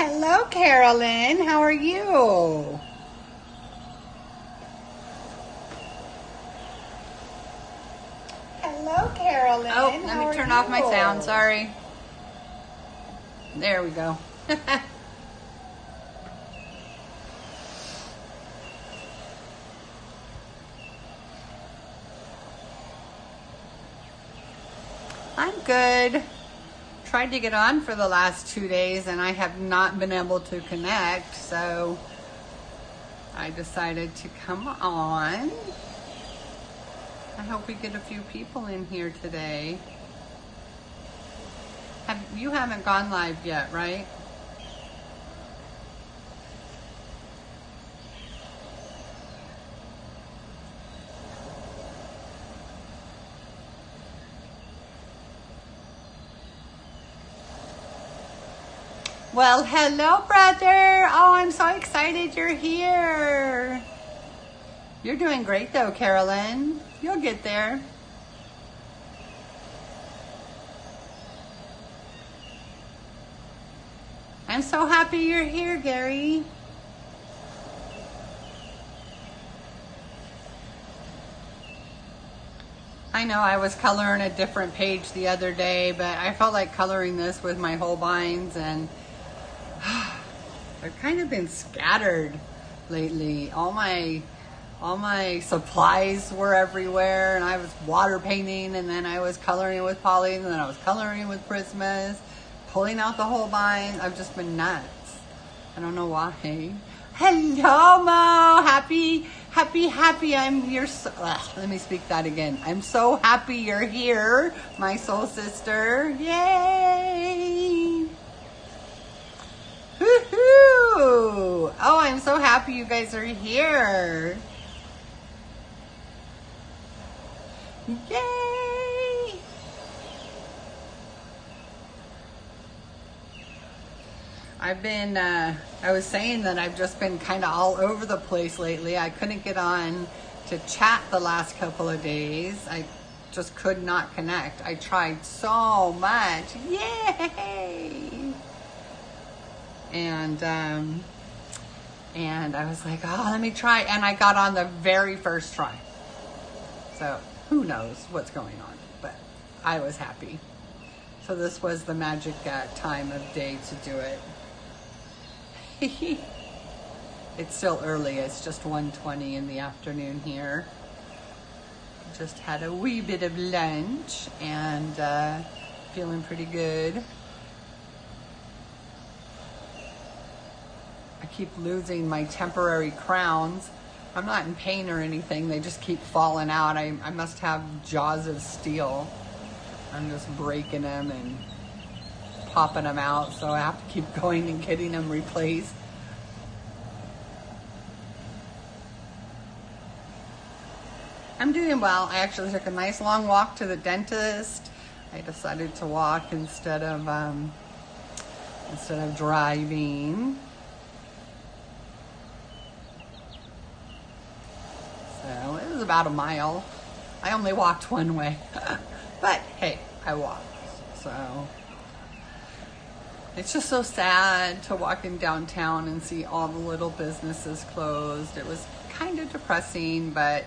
Hello, Carolyn. How are you? Hello, Carolyn. Oh, let me turn off my sound. Sorry. There we go. I'm good. Tried to get on for the last 2 days and I have not been able to connect, so I decided to come on. I hope we get a few people in here today. You haven't gone live yet, right? Well, hello, brother. Oh, I'm so excited you're here. You're doing great, though, Carolyn. You'll get there. I'm so happy you're here, Gary. I know I was coloring a different page the other day, but I felt like coloring this with my Holbeins, and I've kind of been scattered lately. All my supplies were everywhere, and I was water painting, and then I was coloring with Polly, and then I was coloring with Prismas, pulling out the Holbein. I've just been nuts. I don't know why. Hello, Mo. Happy. Let me speak that again. I'm so happy you're here, my soul sister. Yay. Woohoo! Oh, I'm so happy you guys are here. Yay! I was saying that I've just been kind of all over the place lately. I couldn't get on to chat the last couple of days. I just could not connect. I tried so much. Yay! And I was like, oh, let me try. And I got on the very first try. So who knows what's going on, but I was happy. So this was the magic time of day to do it. It's still early. It's just 1:20 in the afternoon here. Just had a wee bit of lunch and feeling pretty good. I keep losing my temporary crowns. I'm not in pain or anything. They just keep falling out. I must have jaws of steel. I'm just breaking them and popping them out, so I have to keep going and getting them replaced. I'm doing well. I actually took a nice long walk to the dentist. I decided to walk instead of driving. So it was about a mile. I only walked one way, but hey, I walked. So it's just so sad to walk in downtown and see all the little businesses closed. It was kind of depressing, but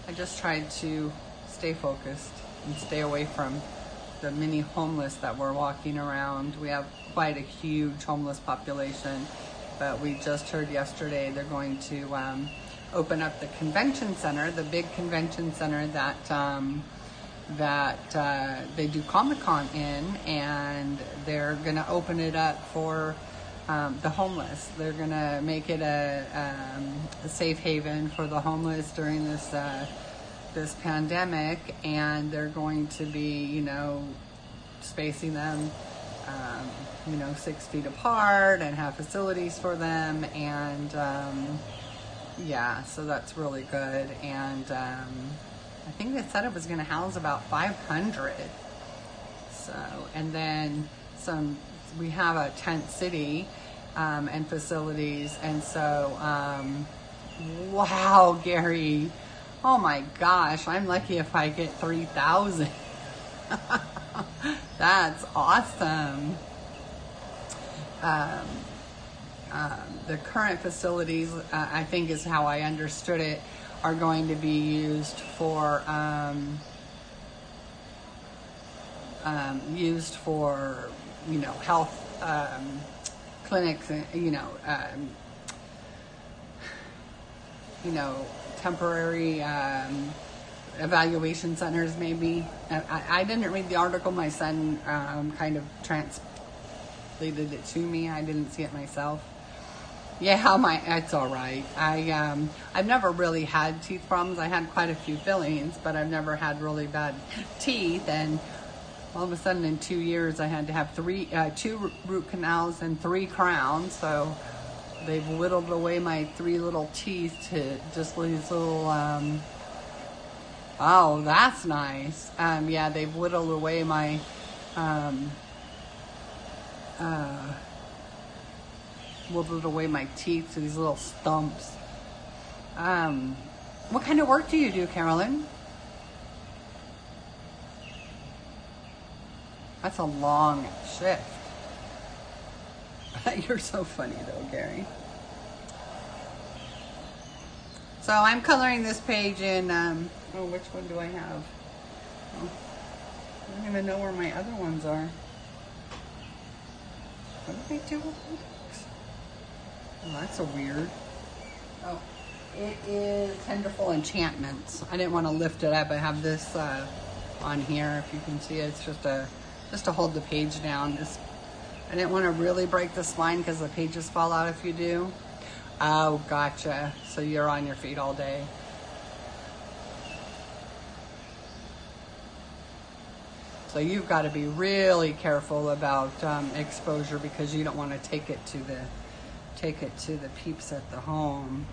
I just tried to stay focused and stay away from the many homeless that were walking around. We have quite a huge homeless population, but we just heard yesterday they're going to open up the convention center, the big convention center that they do Comic-Con in, and they're going to open it up for the homeless. They're going to make it a safe haven for the homeless during this pandemic, and they're going to be, spacing them, 6 feet apart and have facilities for them, and yeah, so that's really good. And I think they said it was going to house about 500. So, and then we have a tent city and facilities. And so, wow, Gary, oh my gosh, I'm lucky if I get 3,000. That's awesome. the current facilities, I think is how I understood it, are going to be used for health clinics, temporary evaluation centers, maybe. I didn't read the article. My son kind of translated it to me. I didn't see it myself. Yeah, it's all right. I've never really had teeth problems. I had quite a few fillings, but I've never had really bad teeth. And all of a sudden, in 2 years, I had to have two root canals and 3 crowns. So they've whittled away my 3 little teeth to just these little. Oh, that's nice. Yeah, they've whittled away my. Whittled away my teeth to these little stumps. What kind of work do you do, Carolyn? That's a long shift. You're so funny though, Gary. So I'm coloring this page in, which one do I have? Oh, I don't even know where my other ones are. What do they do with them? Oh, that's a weird. Oh, it is Tenderful Enchantments. I didn't want to lift it up. I have this on here. If you can see it, it's just to hold the page down. I didn't want to really break the spine because the pages fall out if you do. Oh, gotcha. So you're on your feet all day. So you've got to be really careful about exposure because you don't want to take it to the peeps at the home.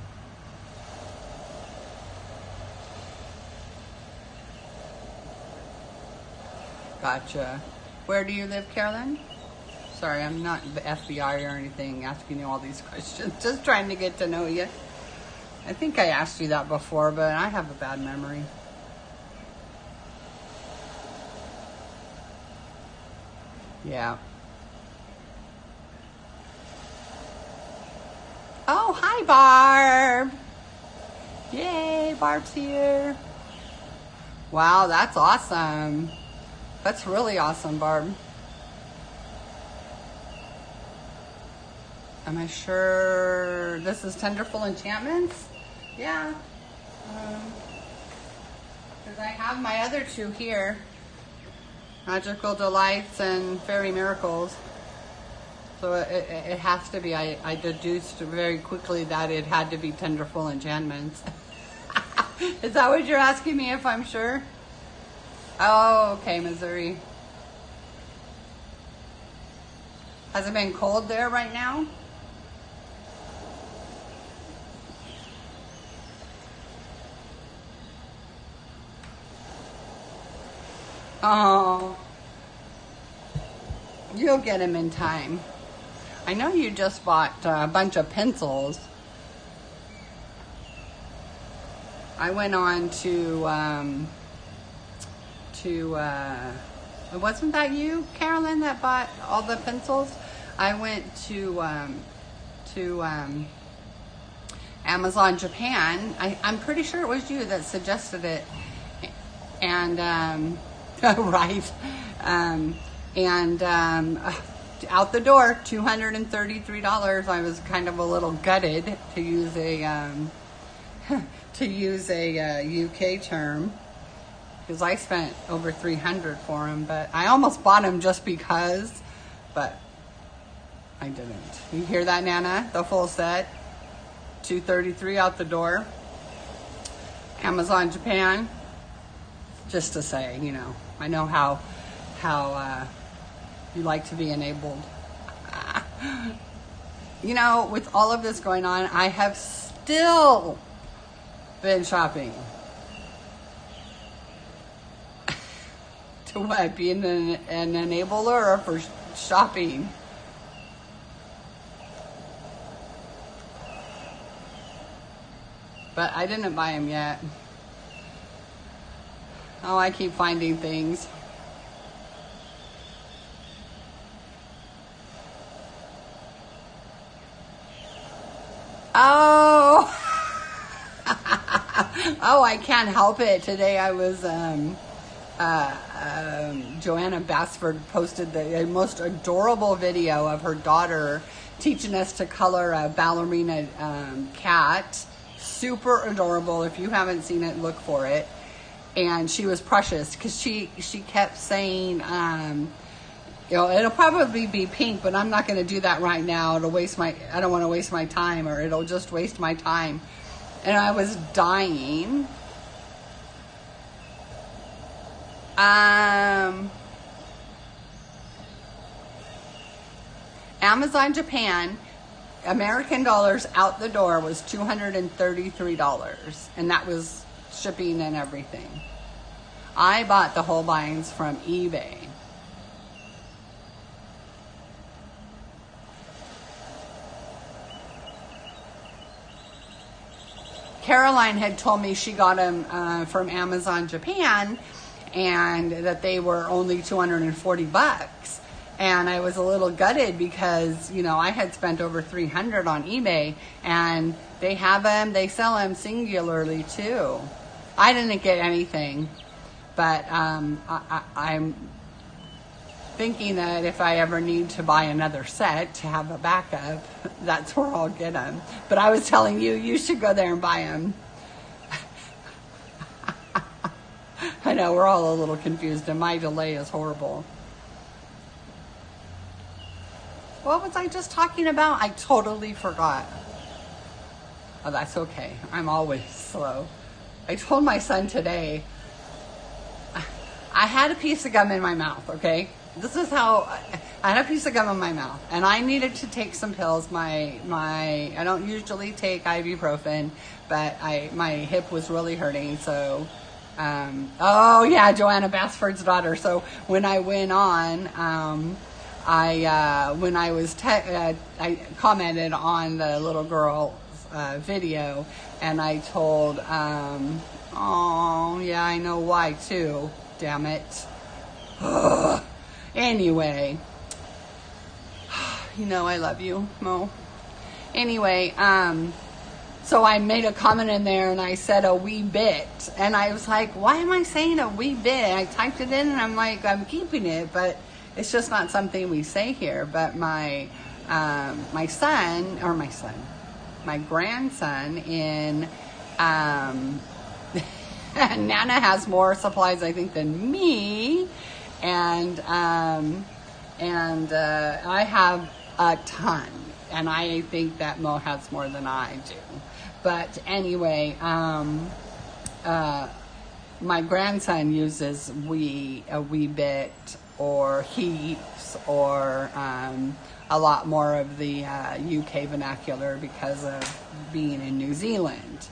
Gotcha. Where do you live, Carolyn? Sorry, I'm not the FBI or anything asking you all these questions. Just trying to get to know you. I think I asked you that before, but I have a bad memory. Yeah. Oh, hi, Barb. Yay, Barb's here. Wow, that's awesome. That's really awesome, Barb. Am I sure this is Tenderful Enchantments? Yeah. Because I have my other 2 here. Magical Delights and Fairy Miracles. So it has to be. I deduced very quickly that it had to be Tenderful Enchantments. Is that what you're asking me if I'm sure? Oh, okay, Missouri. Has it been cold there right now? Oh, you'll get them in time. I know you just bought a bunch of pencils. I went on to wasn't that you, Carolyn, that bought all the pencils? I went to Amazon Japan. I'm pretty sure it was you that suggested it. And right. Out the door, $233. I was kind of a little gutted, to use a UK term, because I spent over $300 for them. But I almost bought them just because, but I didn't. You hear that, Nana? The full set, $233 out the door. Amazon Japan. Just to say, I know how you like to be enabled. With all of this going on, I have still been shopping. To what? Being an enabler or for shopping? But I didn't buy them yet. Oh, I keep finding things. Oh, oh, I can't help it. Today I was, Joanna Bassford posted the most adorable video of her daughter teaching us to color a ballerina cat. Super adorable. If you haven't seen it, look for it. And she was precious because she kept saying, you know, it'll probably be pink, but I'm not going to do that right now. I don't want to waste my time, or it'll just waste my time. And I was dying. Amazon Japan, American dollars out the door was $233, and that was shipping and everything. I bought the Holbeins from eBay. Caroline had told me she got them from Amazon Japan, and that they were only 240 bucks. And I was a little gutted because, you know, I had spent over 300 on eBay, and they have them, they sell them singularly too. I didn't get anything, but I'm thinking that if I ever need to buy another set to have a backup, that's where I'll get them. But I was telling you, you should go there and buy them. I know, we're all a little confused, and my delay is horrible. What was I just talking about? I totally forgot. Oh, that's okay. I'm always slow. I told my son today, I had a piece of gum in my mouth, okay? This is how, I had a piece of gum in my mouth, and I needed to take some pills. I don't usually take ibuprofen, but my hip was really hurting, so, oh yeah, Joanna Bassford's daughter. So when I went on, I commented on the little girl's video, and I told, oh yeah, I know why too, damn it. Ugh. Anyway, you know I love you, Mo. Anyway, so I made a comment in there, and I said a wee bit, and I was like, why am I saying a wee bit? I typed it in, and I'm like, I'm keeping it, but it's just not something we say here. But my grandson in Nana has more supplies, I think, than me, and I have a ton, and I think that Mo has more than I do. But anyway, my grandson uses a wee bit, or heaps, or a lot more of the UK vernacular because of being in New Zealand.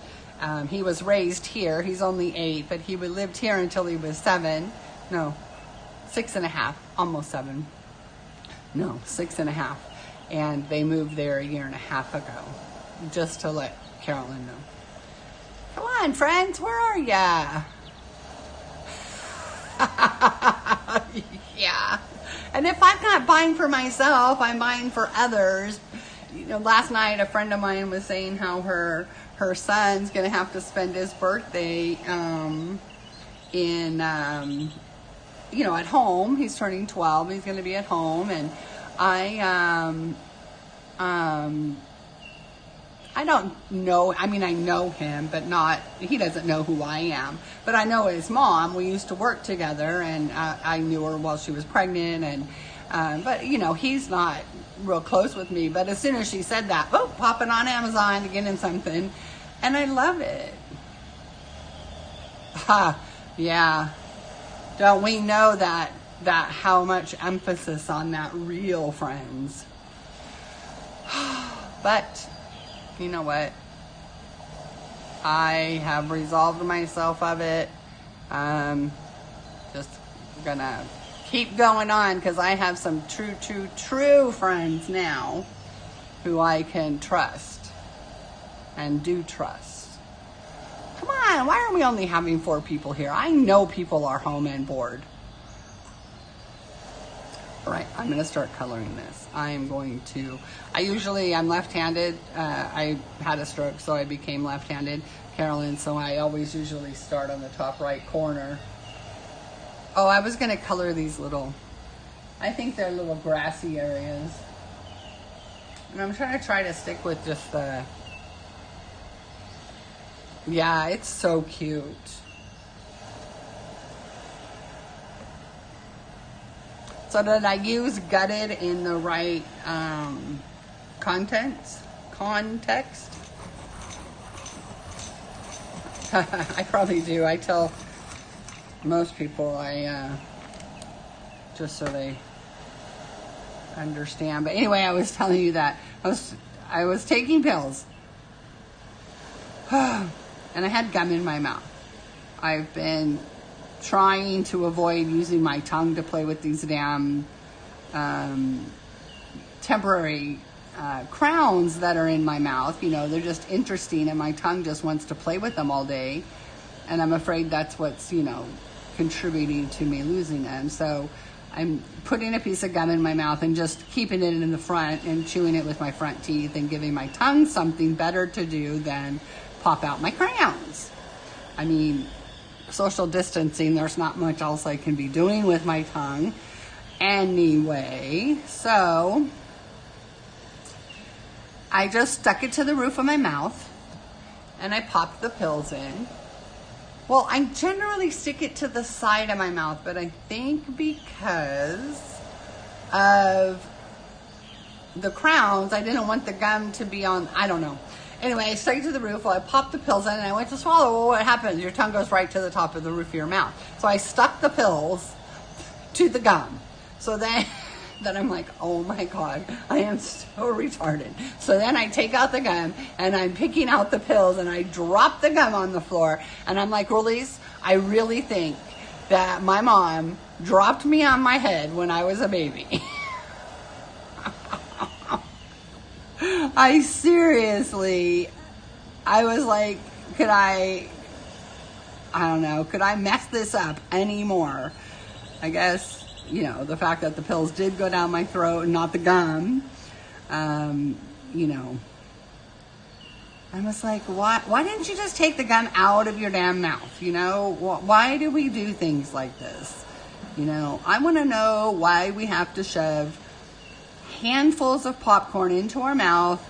He was raised here. He's only 8, but he lived here until he was 6.5, almost 7. No, 6.5. And they moved there a year and a half ago, just to let Carolyn know. Come on, friends, where are ya? Yeah. And if I'm not buying for myself, I'm buying for others. You know, last night a friend of mine was saying how her son's gonna have to spend his birthday you know, at home. He's turning 12. He's gonna be at home, and I don't know, I mean, I know him, but he doesn't know who I am. But I know his mom. We used to work together, and I knew her while she was pregnant, and but, you know, he's not real close with me. But as soon as she said that, oh, popping on Amazon to get him something, and I love it. Ha, yeah. Don't we know that how much emphasis on that real, friends? But you know what? I have resolved myself of it. Just gonna keep going on, because I have some true friends now who I can trust and do trust. Come on, why are we only having 4 people here? I know people are home and bored. Right, I'm going to start coloring this. I'm left-handed. I had a stroke, so I became left-handed, Carolyn, so I always usually start on the top right corner. Oh, I was going to color these I think they're little grassy areas. And I'm trying to stick with just yeah, it's so cute. So did I use gutted in the right context? I probably do. I tell most people just so they understand. But anyway, I was telling you that I was taking pills and I had gum in my mouth. I've been trying to avoid using my tongue to play with these damn temporary crowns that are in my mouth. You know, they're just interesting and my tongue just wants to play with them all day. And I'm afraid that's what's, contributing to me losing them. So I'm putting a piece of gum in my mouth and just keeping it in the front and chewing it with my front teeth and giving my tongue something better to do than pop out my crayons. I mean, social distancing, there's not much else I can be doing with my tongue anyway. So I just stuck it to the roof of my mouth and I popped the pills in. Well, I generally stick it to the side of my mouth, but I think because of the crowns, I didn't want the gum to be on, I don't know. Anyway, I stuck it to the roof. Well, I popped the pills in and I went to swallow. Well, what happens? Your tongue goes right to the top of the roof of your mouth. So I stuck the pills to the gum. So then I'm like, oh my God, I am so retarded. So then I take out the gum and I'm picking out the pills and I drop the gum on the floor. And I'm like, Release, I really think that my mom dropped me on my head when I was a baby. I was like, could I mess this up anymore? I guess, the fact that the pills did go down my throat and not the gum, I was like, why didn't you just take the gum out of your damn mouth? Why do we do things like this? I want to know why we have to shove handfuls of popcorn into our mouth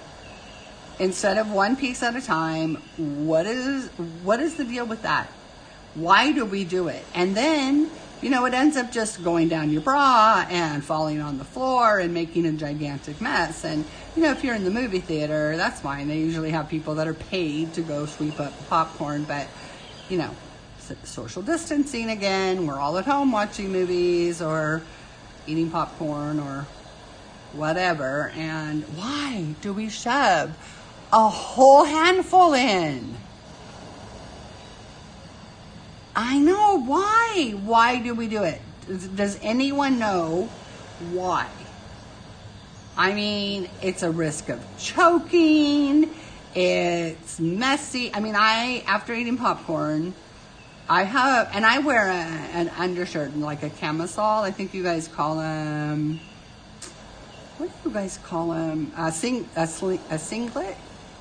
instead of one piece at a time. What is the deal with that? Why do we do it? And then, it ends up just going down your bra and falling on the floor and making a gigantic mess. And, if you're in the movie theater, that's fine. They usually have people that are paid to go sweep up popcorn. But, social distancing again. We're all at home watching movies or eating popcorn or whatever. And why do we shove a whole handful in? I know, why? Why do we do it? Does anyone know why? I mean, it's a risk of choking. It's messy. I mean, after eating popcorn, I wear an undershirt, like a camisole. I think you guys call them, what do you guys call them? A singlet?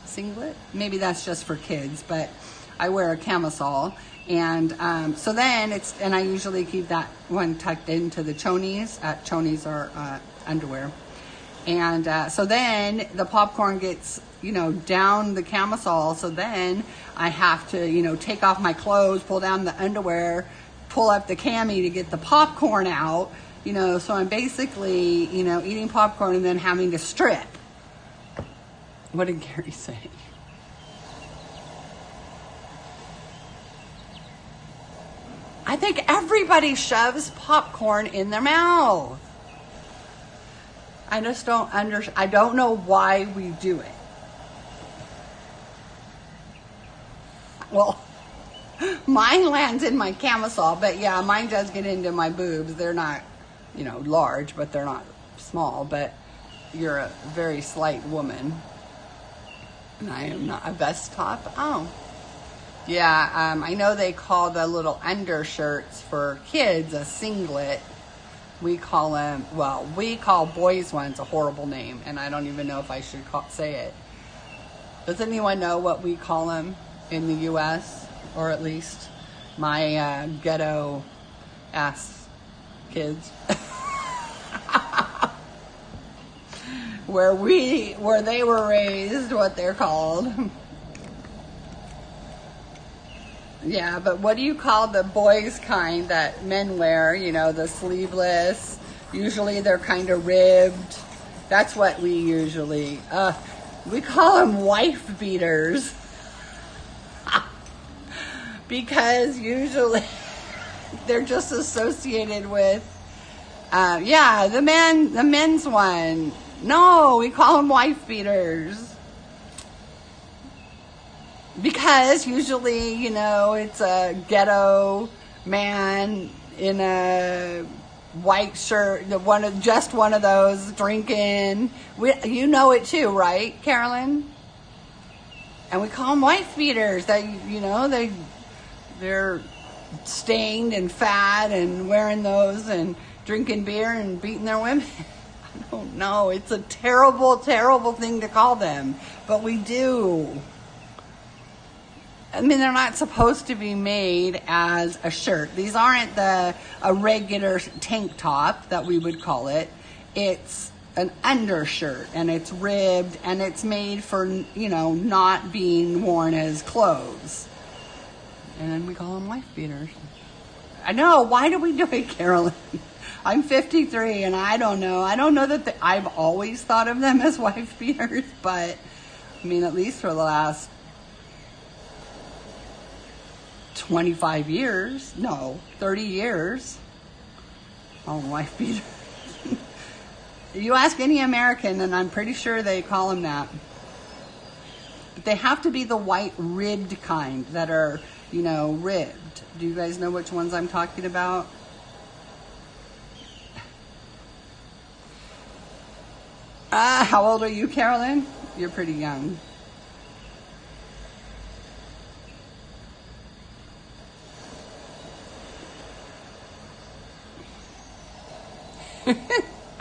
Singlet? Maybe that's just for kids, but I wear a camisole. And so then and I usually keep that one tucked into the chonies. Chonies are underwear. And so then the popcorn gets, down the camisole. So then I have to, take off my clothes, pull down the underwear, pull up the cami to get the popcorn out. So I'm basically, eating popcorn and then having to strip. What did Gary say? I think everybody shoves popcorn in their mouth. I just don't I don't know why we do it. Well, mine lands in my camisole, but yeah, mine does get into my boobs. They're not, large, but they're not small. But you're a very slight woman. And I am not a vest top. Oh. Yeah, I know they call the little undershirts for kids a singlet. We call them, well, we call boys ones a horrible name, and I don't even know if I should say it. Does anyone know what we call them in the U.S., or at least my ghetto ass kids? where they were raised, what they're called. Yeah, but what do you call the boys kind that men wear? You know, the sleeveless. Usually they're kind of ribbed. That's what we usually, we call them wife beaters. Because usually they're just associated with, the men's one. No, we call them wife beaters. Because usually, you know, it's a ghetto man in a white shirt, just one of those drinking. You know it too, right, Carolyn? And we call them wife beaters. They're stained and fat and wearing those and drinking beer and beating their women. I don't know. It's a terrible, terrible thing to call them, but we do. I mean, they're not supposed to be made as a shirt. These aren't a regular tank top that we would call it. It's an undershirt, and it's ribbed, and it's made for, you know, not being worn as clothes. And then we call them wife beaters. I know. Why do we do it, Carolyn? I'm 53, and I don't know. I don't know that I've always thought of them as wife beaters, but, I mean, at least for the last 25 years, no, 30 years. Oh, wife beater. You ask any American, and I'm pretty sure they call them that. But they have to be the white ribbed kind that are, you know, ribbed. Do you guys know which ones I'm talking about? How old are you, Carolyn? You're pretty young.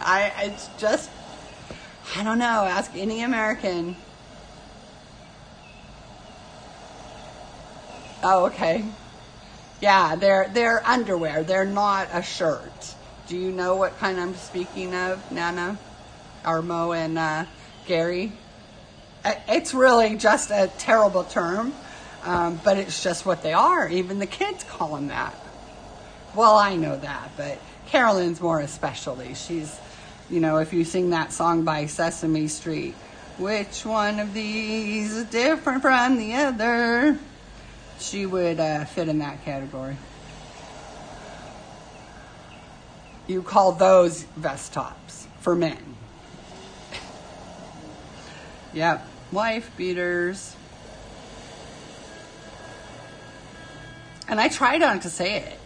It's just, I don't know, ask any American. Oh, okay. Yeah, they're underwear. They're not a shirt. Do you know what kind I'm speaking of, Nana? Or Mo and Gary? It's really just a terrible term, but it's just what they are. Even the kids call them that. Well, I know that, but Carolyn's more especially. She's, you know, if you sing that song by Sesame Street, which one of these is different from the other? She would fit in that category. You call those vest tops for men. Yep, wife beaters. And I tried not to say it.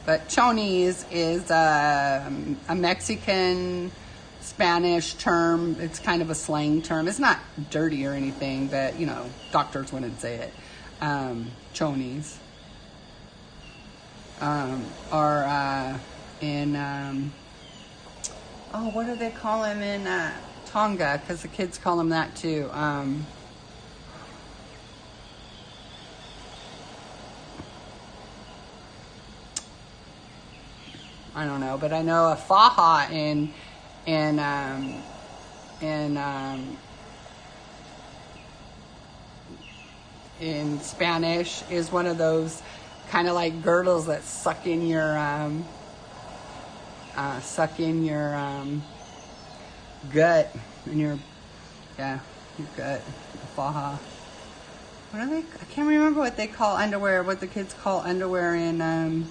But chonis is a Mexican Spanish term. It's kind of a slang term. It's not dirty or anything, but, you know, doctors wouldn't say it. Chonis are in, what do they call them in Tonga? Because the kids call them that too. I don't know, but I know a faja in Spanish is one of those kind of like girdles that suck in your gut and your gut. Faja. What are they? I can't remember what they call underwear. What the kids call underwear in.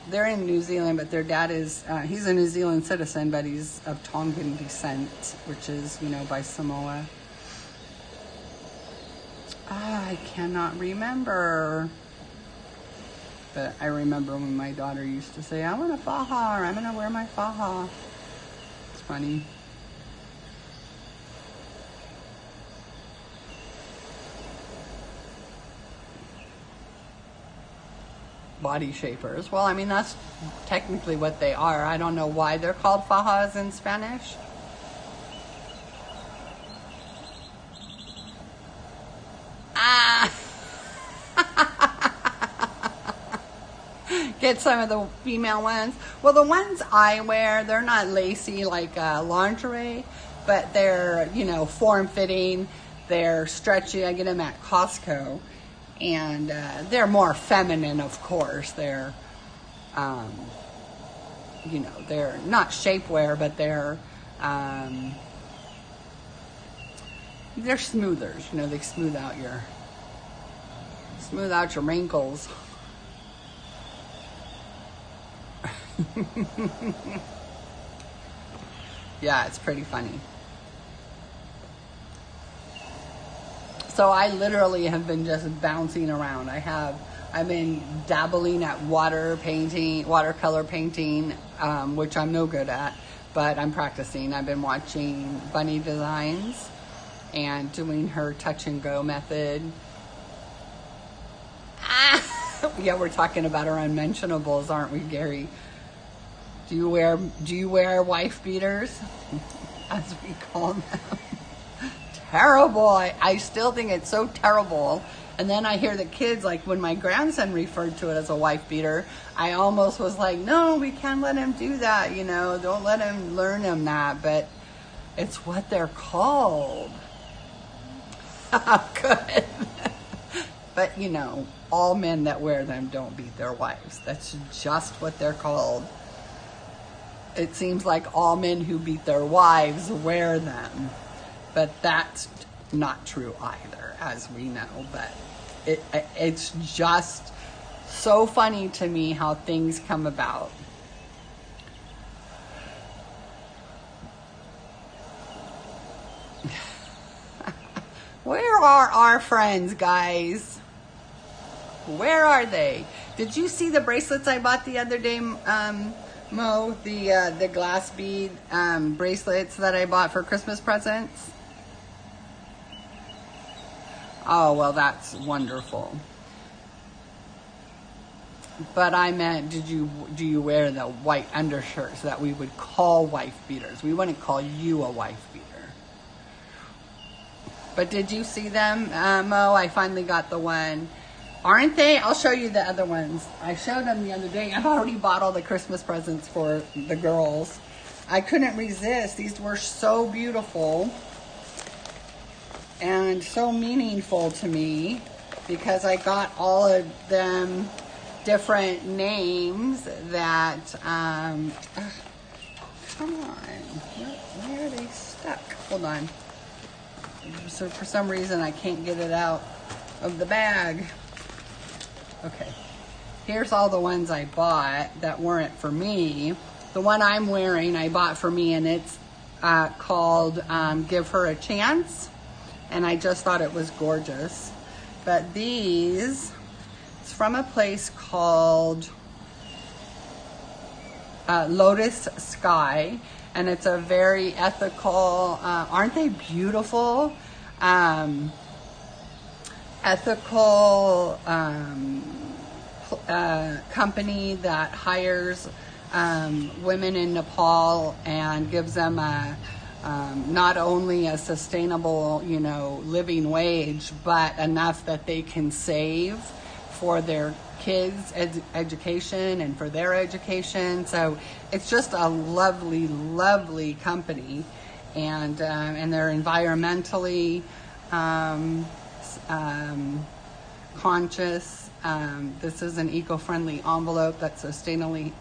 They're in New Zealand, but their dad is, he's a New Zealand citizen, but he's of Tongan descent, which is, you know, by Samoa. I cannot remember. But I remember when my daughter used to say, I want a faja, or I'm going to wear my faja. It's funny. body shapers. Well, I mean, that's technically what they are. I don't know why they're called fajas in Spanish. Ah! Get some of the female ones. Well, the ones I wear, they're not lacy like lingerie, but they're, you know, form-fitting. They're stretchy. I get them at Costco. And they're more feminine, of course. They're, you know, they're not shapewear, but they're smoothers. You know, they smooth out your wrinkles. Yeah, it's pretty funny. So I literally have been just bouncing around. I've been dabbling at watercolor painting, which I'm no good at, but I'm practicing. I've been watching Bunny Designs and doing her touch and go method. Yeah, we're talking about our unmentionables, aren't we, Gary? Do you wear wife beaters, as we call them? Terrible. I still think it's so terrible. And then I hear the kids, like when my grandson referred to it as a wife beater, I almost was like, no, we can't let him do that, you know, don't let him learn him that, but it's what they're called. Good. But, you know, all men that wear them don't beat their wives. That's just what they're called. It seems like all men who beat their wives wear them. But that's not true either, as we know. But it's just so funny to me how things come about. Where are our friends, guys? Where are they? Did you see the bracelets I bought the other day, Mo? The glass bead bracelets that I bought for Christmas presents? Oh, well, that's wonderful. But I meant, do you wear the white undershirts that we would call wife beaters? We wouldn't call you a wife beater. But did you see them, Mo? I finally got the one. Aren't they? I'll show you the other ones. I showed them the other day. I've already bought all the Christmas presents for the girls. I couldn't resist. These were so beautiful and so meaningful to me because I got all of them different names that, come on, where are they stuck? Hold on. So for some reason I can't get it out of the bag. Okay, here's all the ones I bought that weren't for me. The one I'm wearing I bought for me, and it's called Give Her a Chance, and I just thought it was gorgeous. But these, it's from a place called Lotus Sky, and it's a very ethical, aren't they beautiful? Ethical company that hires women in Nepal and gives them not only a sustainable, you know, living wage, but enough that they can save for their kids' education and for their education. So it's just a lovely, lovely company, and they're environmentally conscious. This is an eco-friendly envelope that's sustainably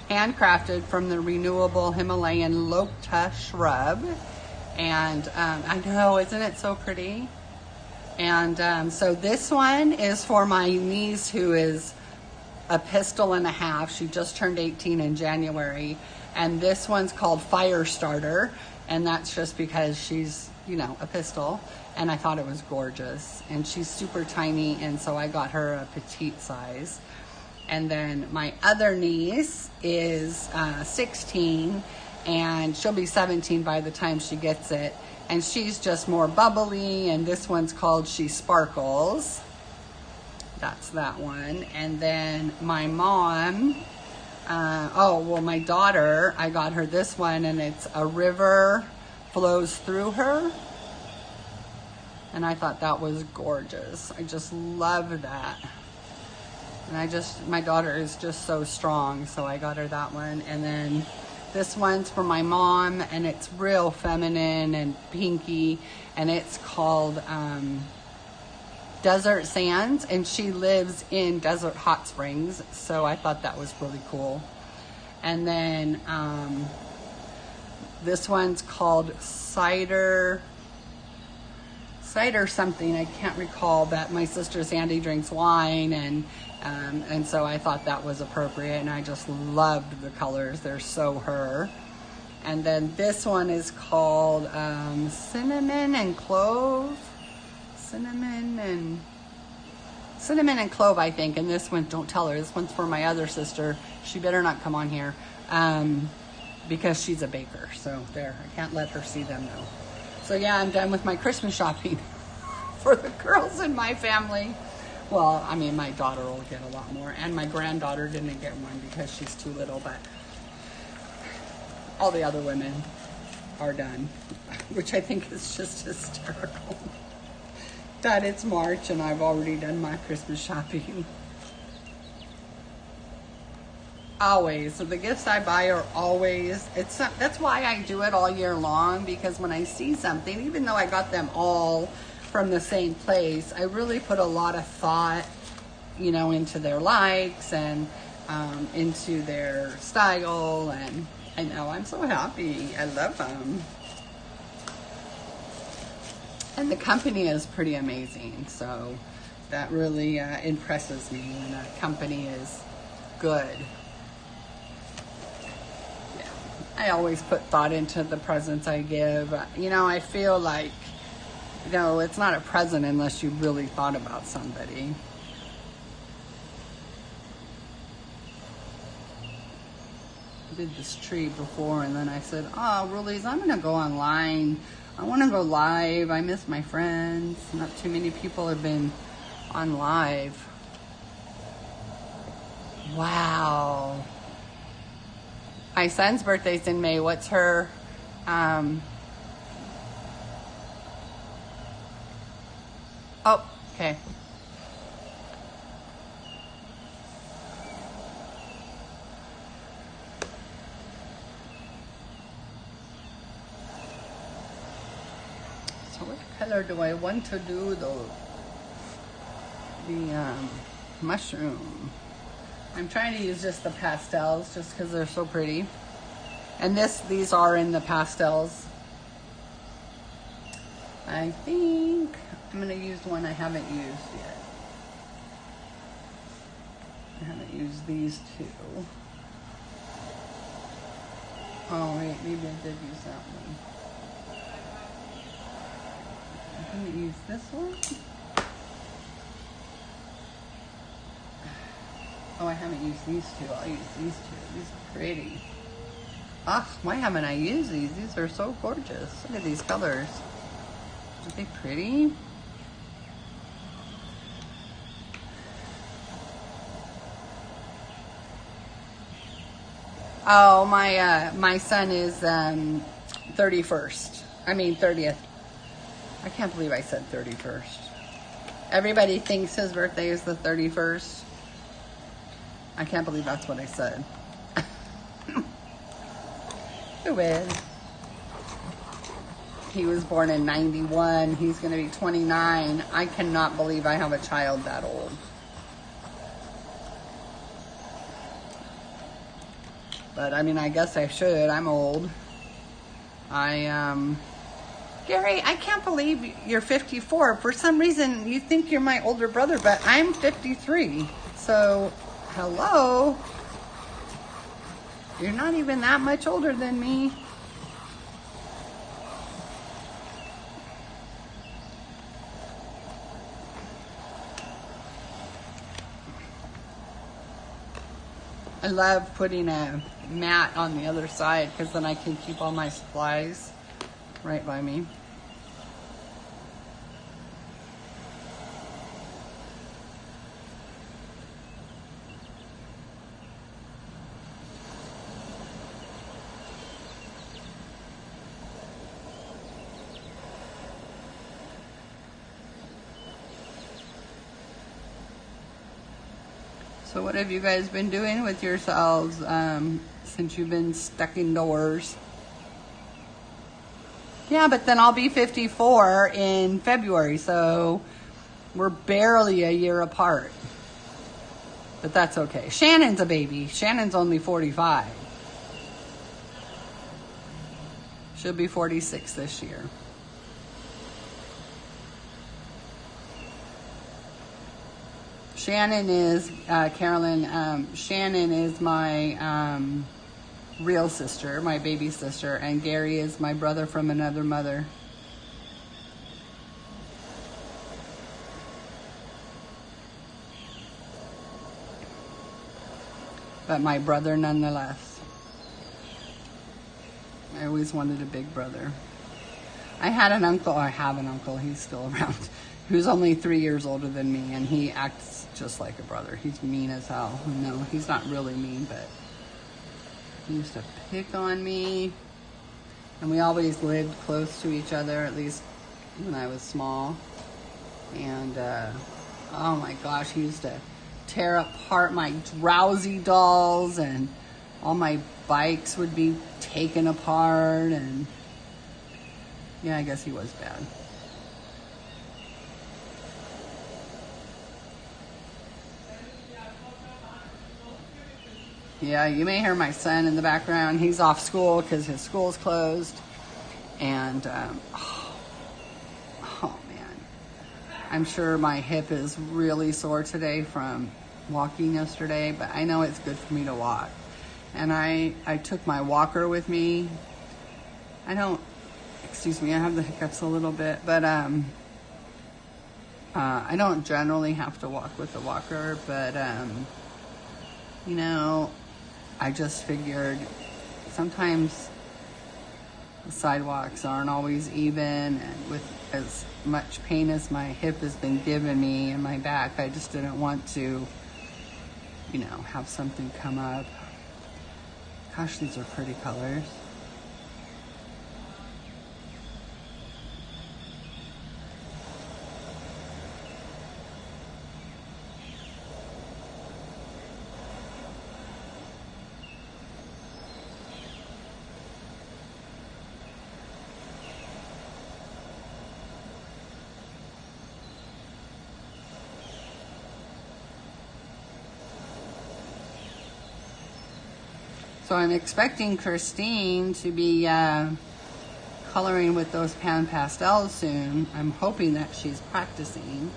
handcrafted from the renewable Himalayan Lokta shrub. And I know, isn't it so pretty? And so this one is for my niece, who is a pistol and a half. She just turned 18 in January. And this one's called Fire Starter. And that's just because she's, you know, a pistol. And I thought it was gorgeous. And she's super tiny, and so I got her a petite size. And then my other niece is 16, and she'll be 17 by the time she gets it. And she's just more bubbly, and this one's called She Sparkles. That's that one. And then my mom, my daughter, I got her this one, and it's a river flows through her. And I thought that was gorgeous. I just love that. And my daughter is just so strong, so I got her that one. And then this one's for my mom, and it's real feminine and pinky, and it's called Desert Sands, and she lives in Desert Hot Springs, so I thought that was really cool. And then this one's called cider something, I can't recall, but my sister Sandy drinks wine, and so I thought that was appropriate, and I just loved the colors. They're so her. And then this one is called cinnamon and clove, I think. And this one, don't tell her, this one's for my other sister. She better not come on here because she's a baker. So there, I can't let her see them though. So yeah, I'm done with my Christmas shopping for the girls in my family. Well, I mean, my daughter will get a lot more, and my granddaughter didn't get one because she's too little, but all the other women are done, which I think is just hysterical that it's March and I've already done my Christmas shopping. Always. So the gifts I buy are always, that's why I do it all year long, because when I see something, even though I got them all from the same place, I really put a lot of thought, into their likes and into their style, and I know I'm so happy. I love them. And the company is pretty amazing, so that really impresses me when a company is good. Yeah, I always put thought into the presents I give. I feel like, it's not a present unless you really thought about somebody. I did this tree before, and then I said, oh, Rulies, I'm gonna go online. I want to go live. I miss my friends. Not too many people have been on live. Wow. My son's birthday's in May. What's her? Oh, okay. So what color do I want to do though? The mushroom. I'm trying to use just the pastels just because they're so pretty. And these are in the pastels. I think I'm going to use one I haven't used yet. I haven't used these two. Oh wait, maybe I did use that one. I'm going to use this one. Oh, I haven't used these two. I'll use these two. These are pretty. Ah, why haven't I used these? These are so gorgeous. Look at these colors. Aren't they pretty? Oh, my son is 31st. I mean 30th. I can't believe I said 31st. Everybody thinks his birthday is the 31st. I can't believe that's what I said. Who is? He was born in 91. He's going to be 29. I cannot believe I have a child that old. But I mean, I guess I should. I'm old. Gary, I can't believe you're 54. For some reason, you think you're my older brother, but I'm 53. So, hello? You're not even that much older than me. I love putting a mat on the other side because then I can keep all my supplies right by me. So what have you guys been doing with yourselves since you've been stuck indoors? Yeah, but then I'll be 54 in February, so we're barely a year apart. But that's okay. Shannon's a baby. Shannon's only 45. She'll be 46 this year. Shannon is, Carolyn, Shannon is my real sister, my baby sister, and Gary is my brother from another mother. But my brother nonetheless. I always wanted a big brother. I had an uncle, or I have an uncle, he's still around, who's only 3 years older than me, and he acts just like a brother. He's mean as hell. No, he's not really mean, but he used to pick on me. And we always lived close to each other, at least when I was small. And, oh my gosh, he used to tear apart my Drowsy dolls, and all my bikes would be taken apart, and yeah, I guess he was bad. Yeah, you may hear my son in the background. He's off school because his school's closed. And, oh man. I'm sure my hip is really sore today from walking yesterday, but I know it's good for me to walk. And I took my walker with me. Excuse me, I have the hiccups a little bit, but I don't generally have to walk with the walker, but you know, I just figured sometimes the sidewalks aren't always even, and with as much pain as my hip has been giving me and my back, I just didn't want to, you know, have something come up. Gosh, these are pretty colors. So I'm expecting Christine to be coloring with those pan pastels soon. I'm hoping that she's practicing.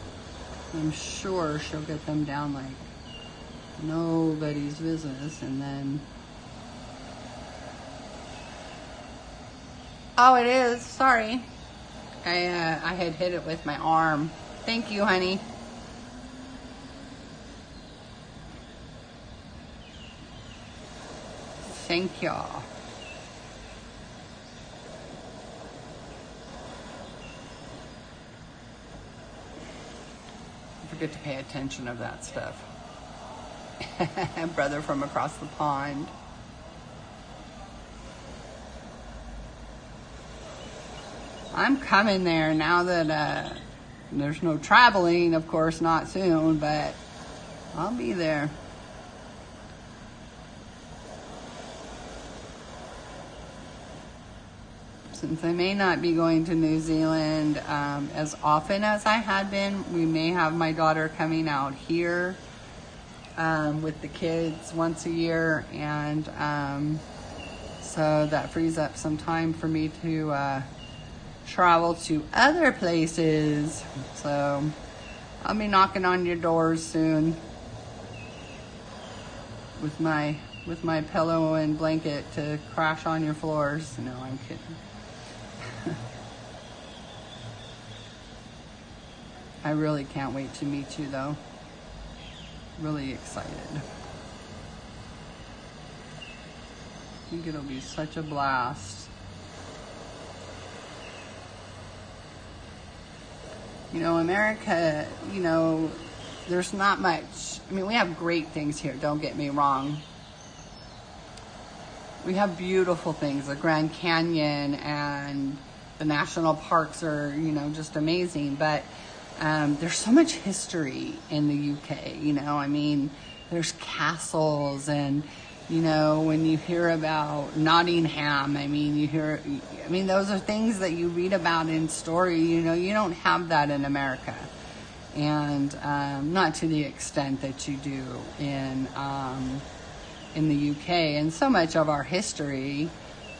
I'm sure she'll get them down like nobody's business, and then... Oh, it is. Sorry. I had hit it with my arm. Thank you, honey. Thank y'all. I forget to pay attention of that stuff. Brother from across the pond. I'm coming there now that there's no traveling, of course, not soon, but I'll be there. Since I may not be going to New Zealand as often as I had been, we may have my daughter coming out here with the kids once a year, and so that frees up some time for me to travel to other places. So I'll be knocking on your doors soon with my pillow and blanket to crash on your floors. No, I'm kidding. I really can't wait to meet you, though. Really excited. I think it'll be such a blast. You know, America, you know, there's not much. I mean, we have great things here, don't get me wrong. We have beautiful things, the Grand Canyon and the national parks are, you know, just amazing. But there's so much history in the UK, you know. I mean, there's castles, and you know, when you hear about Nottingham, those are things that you read about in story. You know, you don't have that in America, and not to the extent that you do in the UK. And so much of our history,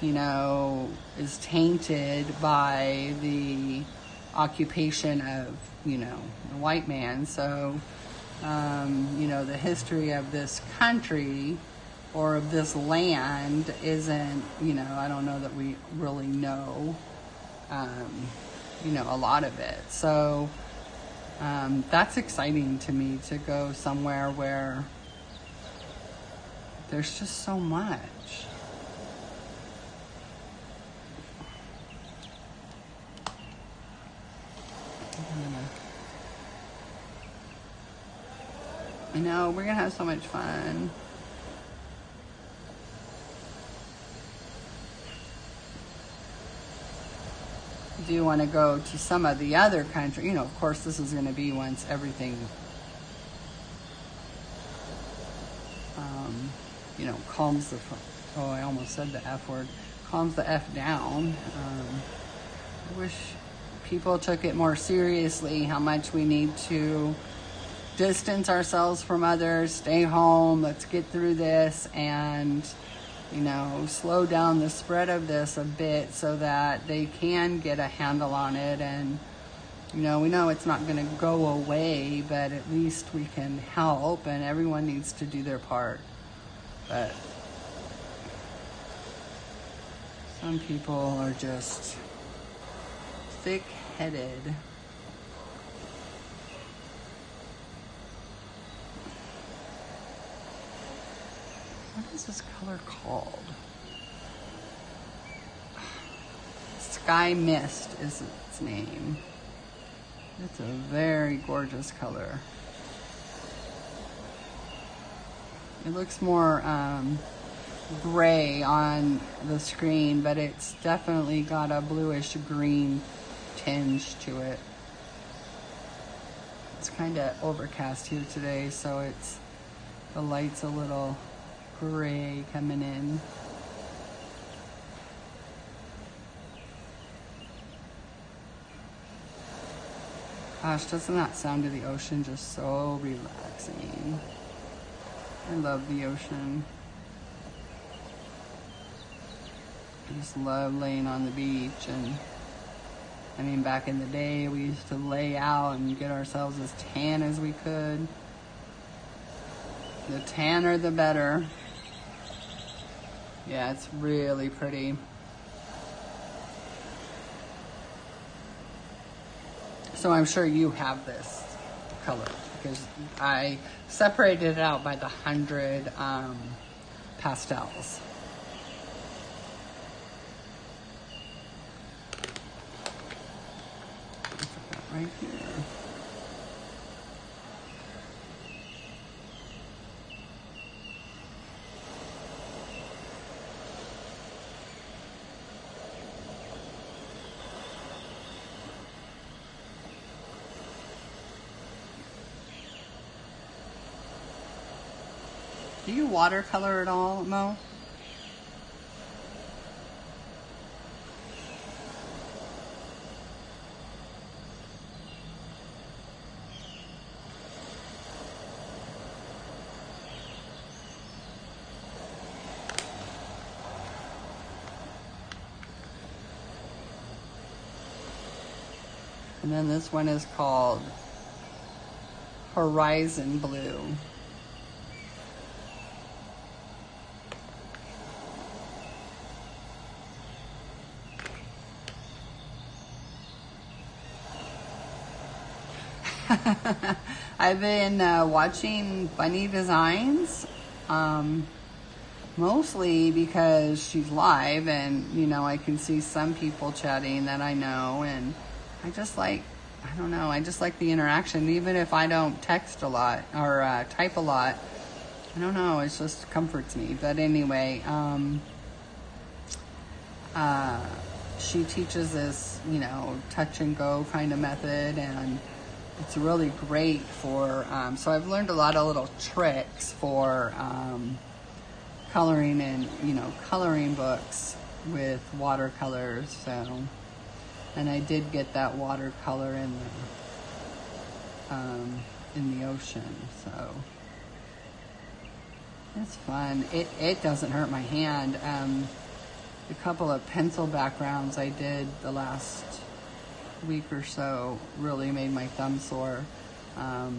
you know, is tainted by the occupation of, you know, the white man. So, you know, the history of this country or of this land isn't, you know, I don't know that we really know, you know, a lot of it. So that's exciting to me, to go somewhere where there's just so much. I know, we're gonna have so much fun. Do you want to go to some of the other countries? You know, of course, this is going to be once everything, you know, calms the, oh, I almost said the F word, calms the F down. I wish people took it more seriously, how much we need to distance ourselves from others, stay home, let's get through this, and, you know, slow down the spread of this a bit so that they can get a handle on it. And, you know, we know it's not going to go away, but at least we can help, and everyone needs to do their part. But some people are just thick-headed. What is this color called? Sky Mist is its name. It's a very gorgeous color. It looks more gray on the screen, but it's definitely got a bluish green tinge to it. It's kind of overcast here today, so it's, the light's a little gray coming in. Gosh, doesn't that sound of the ocean just so relaxing? I love the ocean. I just love laying on the beach. And I mean, back in the day, we used to lay out and get ourselves as tan as we could. The tanner, the better. Yeah, it's really pretty. So I'm sure you have this color, because I separated it out by the 100 pastels. Right here. Do you watercolor at all, Mo? And then this one is called Horizon Blue. I've been watching Bunny Designs, mostly because she's live, and you know, I can see some people chatting that I know, and I just like, I don't know, I just like the interaction, even if I don't text a lot or type a lot. I don't know, it just comforts me. But anyway, she teaches this, you know, touch and go kind of method, and it's really great for, so I've learned a lot of little tricks for coloring and, coloring books with watercolors. So, and I did get that watercolor in the ocean, so it's fun. It doesn't hurt my hand. A couple of pencil backgrounds I did the last week or so really made my thumb sore. I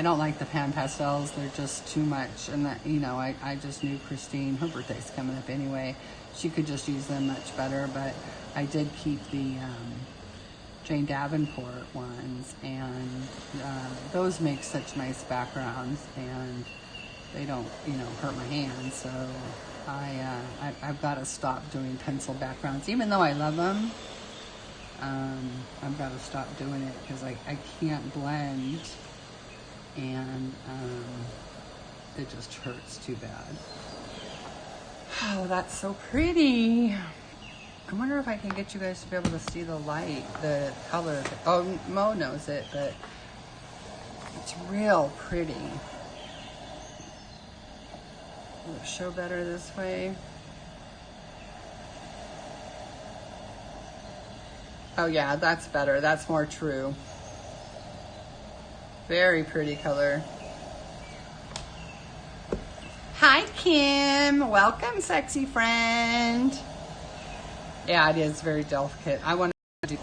don't like the pan pastels. They're just too much. And that, I just knew Christine, her birthday's coming up anyway. She could just use them much better, but I did keep the Jane Davenport ones, and those make such nice backgrounds, and they don't, hurt my hands. So I've got to stop doing pencil backgrounds, even though I love them. I've got to stop doing it because I can't blend, and it just hurts too bad. Oh, that's so pretty. I wonder if I can get you guys to be able to see the light, the color. Oh, Mo knows it, but it's real pretty. Will it show better this way? Oh yeah, that's better. That's more true. Very pretty color. Hi, Kim. Welcome, sexy friend. Yeah, it is very delicate. I want to do...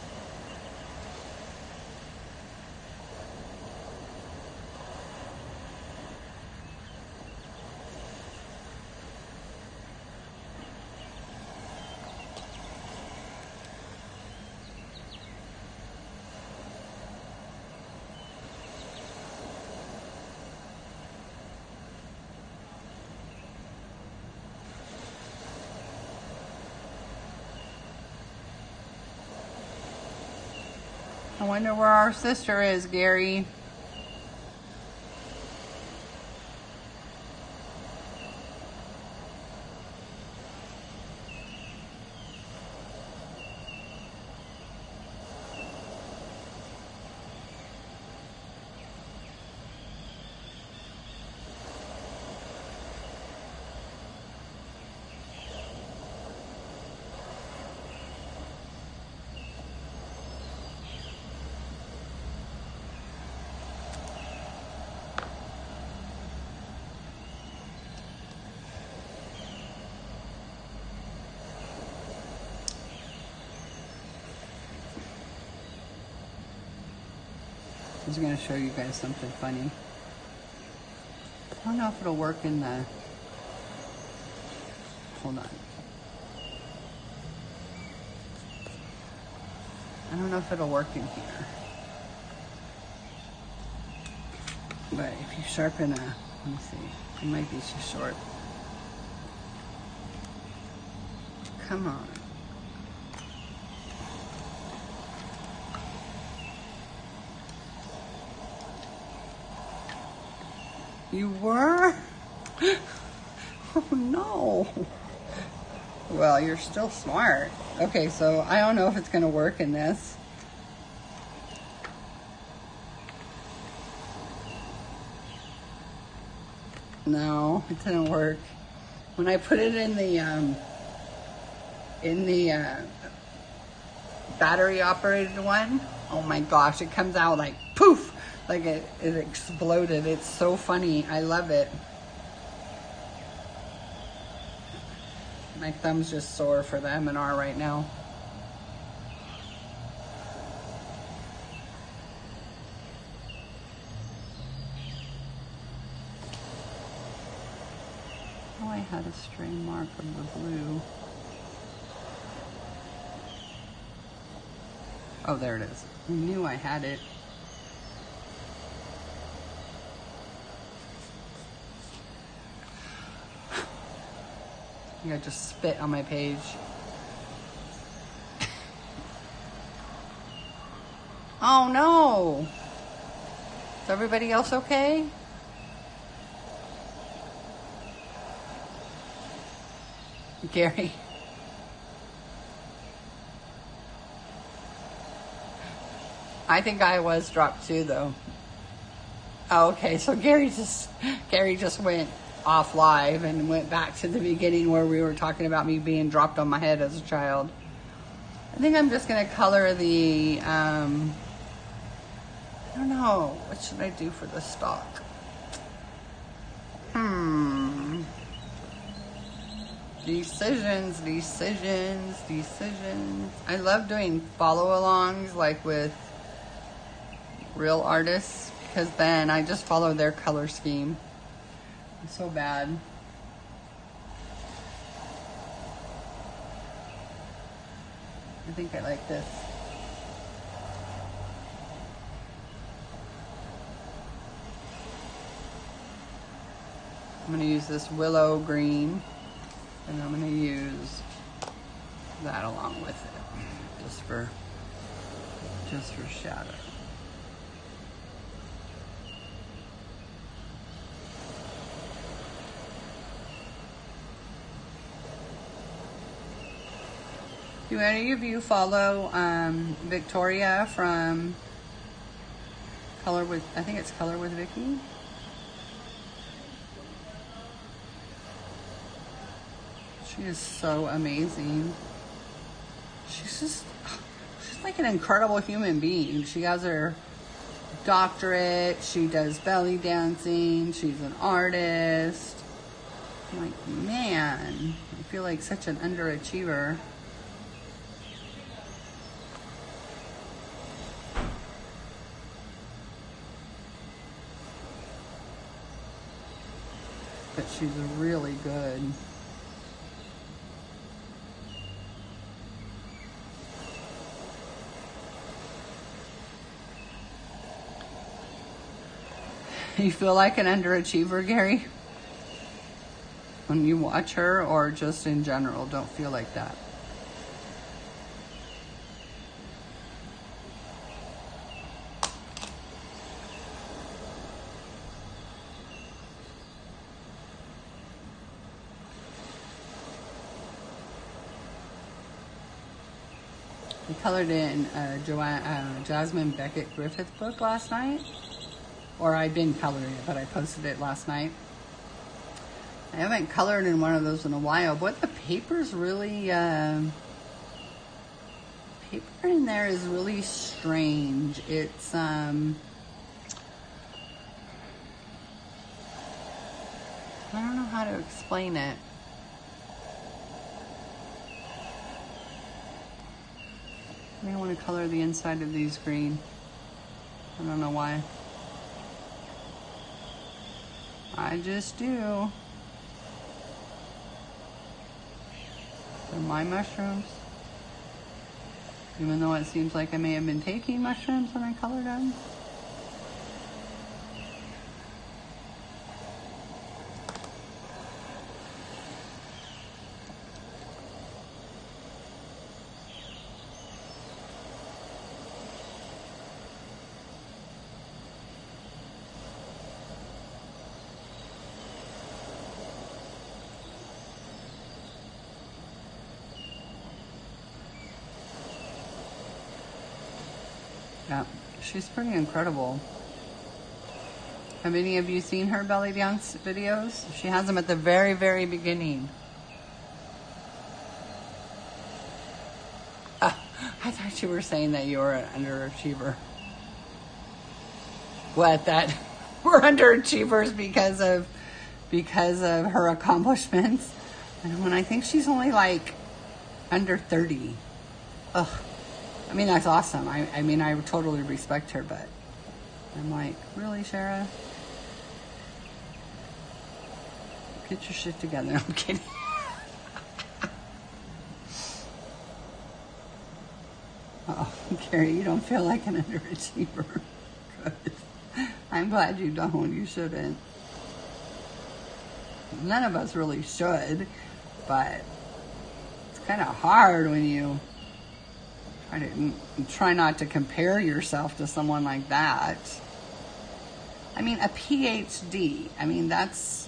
I wonder where our sister is, Gary. I was going to show you guys something funny. I don't know if it'll work in the... Hold on. I don't know if it'll work in here. But if you sharpen let me see. It might be too short. Come on. You were? Oh no. Well, you're still smart. Okay, so I don't know if it's going to work in this. No, it didn't work. When I put it in the battery operated one, oh my gosh, it comes out like poof, like it exploded. It's so funny. I love it. My thumb's just sore for the M&R right now. Oh, I had a stray mark of the blue. Oh, there it is. I knew I had it. I think I just spit on my page. Oh no! Is everybody else okay? Gary. I think I was dropped too, though. Oh, okay, so Gary just went off live and went back to the beginning where we were talking about me being dropped on my head as a child. I think I'm just going to color the, I don't know, what should I do for the stalk? Decisions. I love doing follow-alongs, like with real artists, because then I just follow their color scheme. I'm so bad. I think I like this. I'm going to use this willow green, and I'm going to use that along with it, just for shadow. Do any of you follow Victoria from Color with, I think it's Color with Vicky? She is so amazing. She's like an incredible human being. She has her doctorate. She does belly dancing. She's an artist. I'm like, man, I feel like such an underachiever. But she's really good. You feel like an underachiever, Gary? When you watch her, or just in general, don't feel like that? We colored in Jasmine Beckett Griffith book last night. Or I'd been coloring it, but I posted it last night. I haven't colored in one of those in a while, but the paper's really, paper in there is really strange. It's, I don't know how to explain it. I want to color the inside of these green. I don't know why. I just do. They're my mushrooms. Even though it seems like I may have been taking mushrooms when I colored them. Yeah, she's pretty incredible. Have any of you seen her belly dance videos? She has them at the very, very beginning. I thought you were saying that you were an underachiever. What, that we're underachievers because of her accomplishments? And when I think she's only like under 30. Ugh. I mean, that's awesome. I mean, I totally respect her, but I'm like, really, Shara? Get your shit together. I'm kidding. Oh, Carrie, you don't feel like an underachiever. Good. I'm glad you don't. You shouldn't. None of us really should, but it's kind of hard when you try not to compare yourself to someone like that. I mean, a PhD. I mean, that's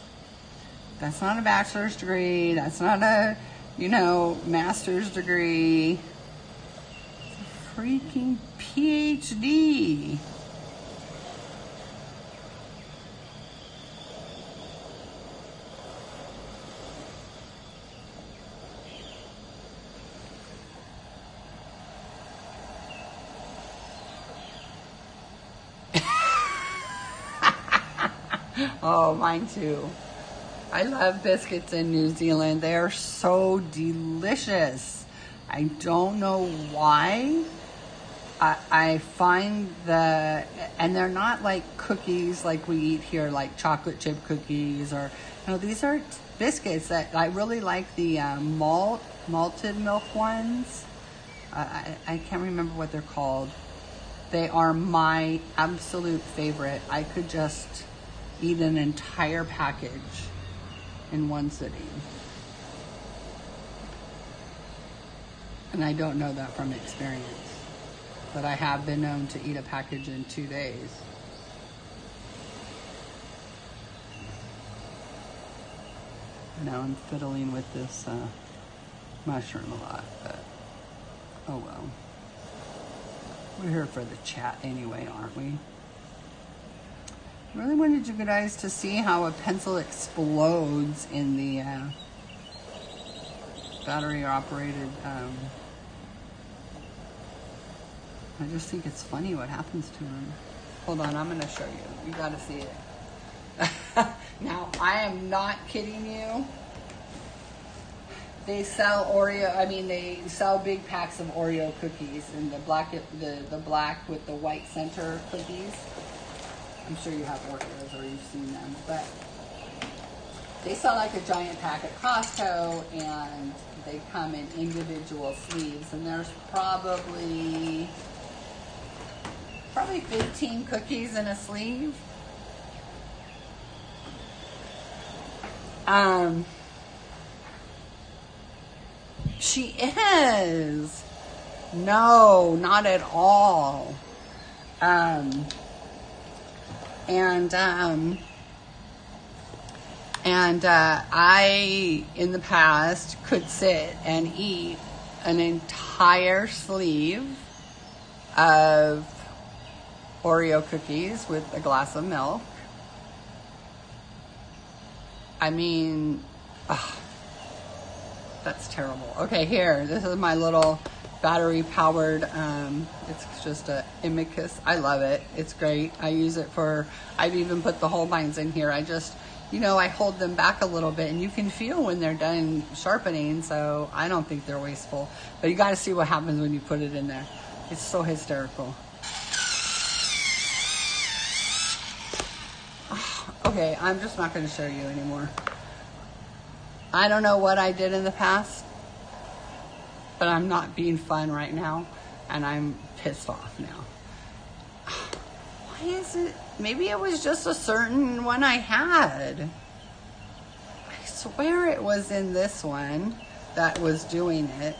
not a bachelor's degree. That's not a, master's degree. It's a freaking PhD. Oh, mine too. I love biscuits in New Zealand. They are so delicious. I don't know why. I find and they're not like cookies like we eat here, like chocolate chip cookies, or, these are biscuits that I really like, the malted milk ones. I can't remember what they're called. They are my absolute favorite. I could just eat an entire package in one sitting. And I don't know that from experience, but I have been known to eat a package in 2 days. Now I'm fiddling with this mushroom a lot, but oh well. We're here for the chat anyway, aren't we? I really wanted you guys to see how a pencil explodes in the battery operated. I just think it's funny what happens to them. Hold on, I'm going to show you. You got to see it. Now, I am not kidding you. They sell they sell big packs of Oreo cookies, and the black with the white center cookies. I'm sure you have Oreos or you've seen them, but they sell like a giant pack at Costco, and they come in individual sleeves, and there's probably 15 cookies in a sleeve. She is. No, not at all. I, in the past, could sit and eat an entire sleeve of Oreo cookies with a glass of milk. I mean, that's terrible. Okay, here, this is my little battery powered, it's just a Imicus. I love it. It's great. I use it I've even put the Holbeins in here. I just, I hold them back a little bit, and you can feel when they're done sharpening, so I don't think they're wasteful. But you got to see what happens when you put it in there. It's so hysterical. Okay, I'm just not going to show you anymore. I don't know what I did in the past, but I'm not being fun right now, and I'm pissed off now. Why is it? Maybe it was just a certain one I had. I swear it was in this one that was doing it.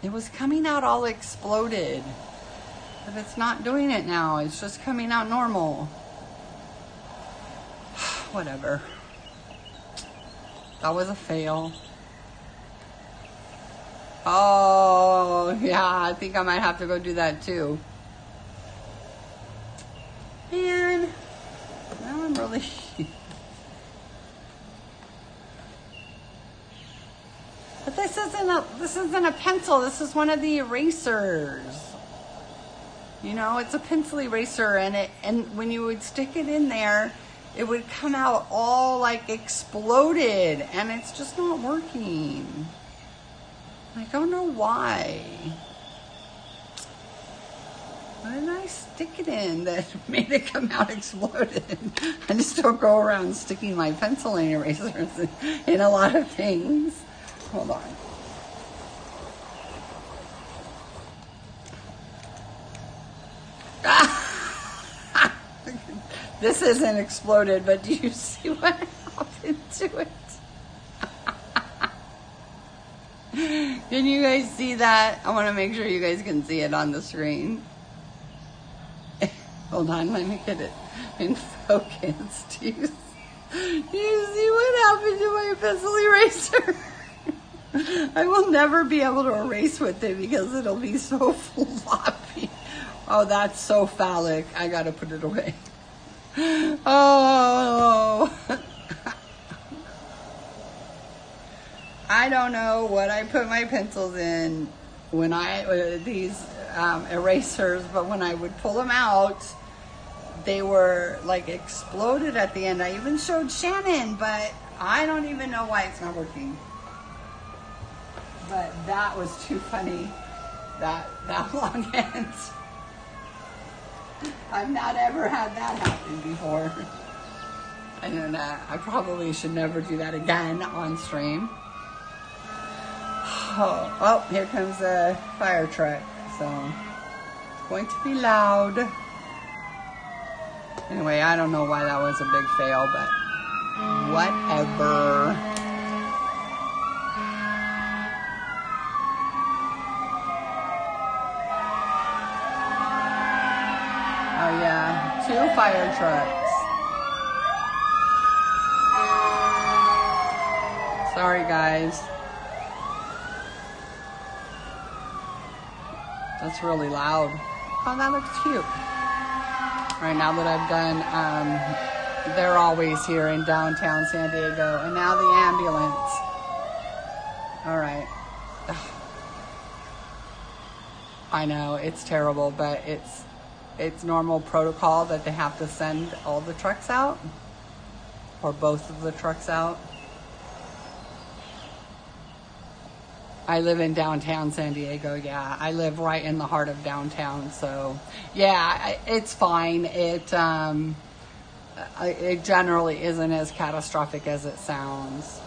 It was coming out all exploded, but it's not doing it now. It's just coming out normal. Whatever. That was a fail. Oh, yeah, I think I might have to go do that too. Man, now I'm really... But this isn't a pencil. This is one of the erasers. It's a pencil eraser, and when you would stick it in there, it would come out all like exploded, and it's just not working. I don't know why. What did I stick it in that made it come out exploded? I just don't go around sticking my pencil in erasers in a lot of things. Hold on. This isn't exploded, but do you see what happened to it? Can you guys see that? I want to make sure you guys can see it on the screen. Hold on, let me get it in focus. Do you see what happened to my pencil eraser? I will never be able to erase with it because it'll be so floppy. Oh, that's so phallic. I gotta put it away. Oh. I don't know what I put my pencils in when these erasers, but when I would pull them out, they were like exploded at the end. I even showed Shannon, but I don't even know why it's not working. But that was too funny, that long end. I've not ever had that happen before. And I probably should never do that again on stream. Oh, here comes a fire truck, so it's going to be loud. Anyway, I don't know why that was a big fail, but whatever. Oh yeah, 2 fire trucks. Sorry guys. That's really loud. Oh, that looks cute. All right, now that I've done, they're always here in downtown San Diego. And now the ambulance. All right. I know, it's terrible, but it's normal protocol that they have to send all the trucks out. Or both of the trucks out. I live in downtown San Diego, yeah. I live right in the heart of downtown, so yeah, it's fine. It generally isn't as catastrophic as it sounds.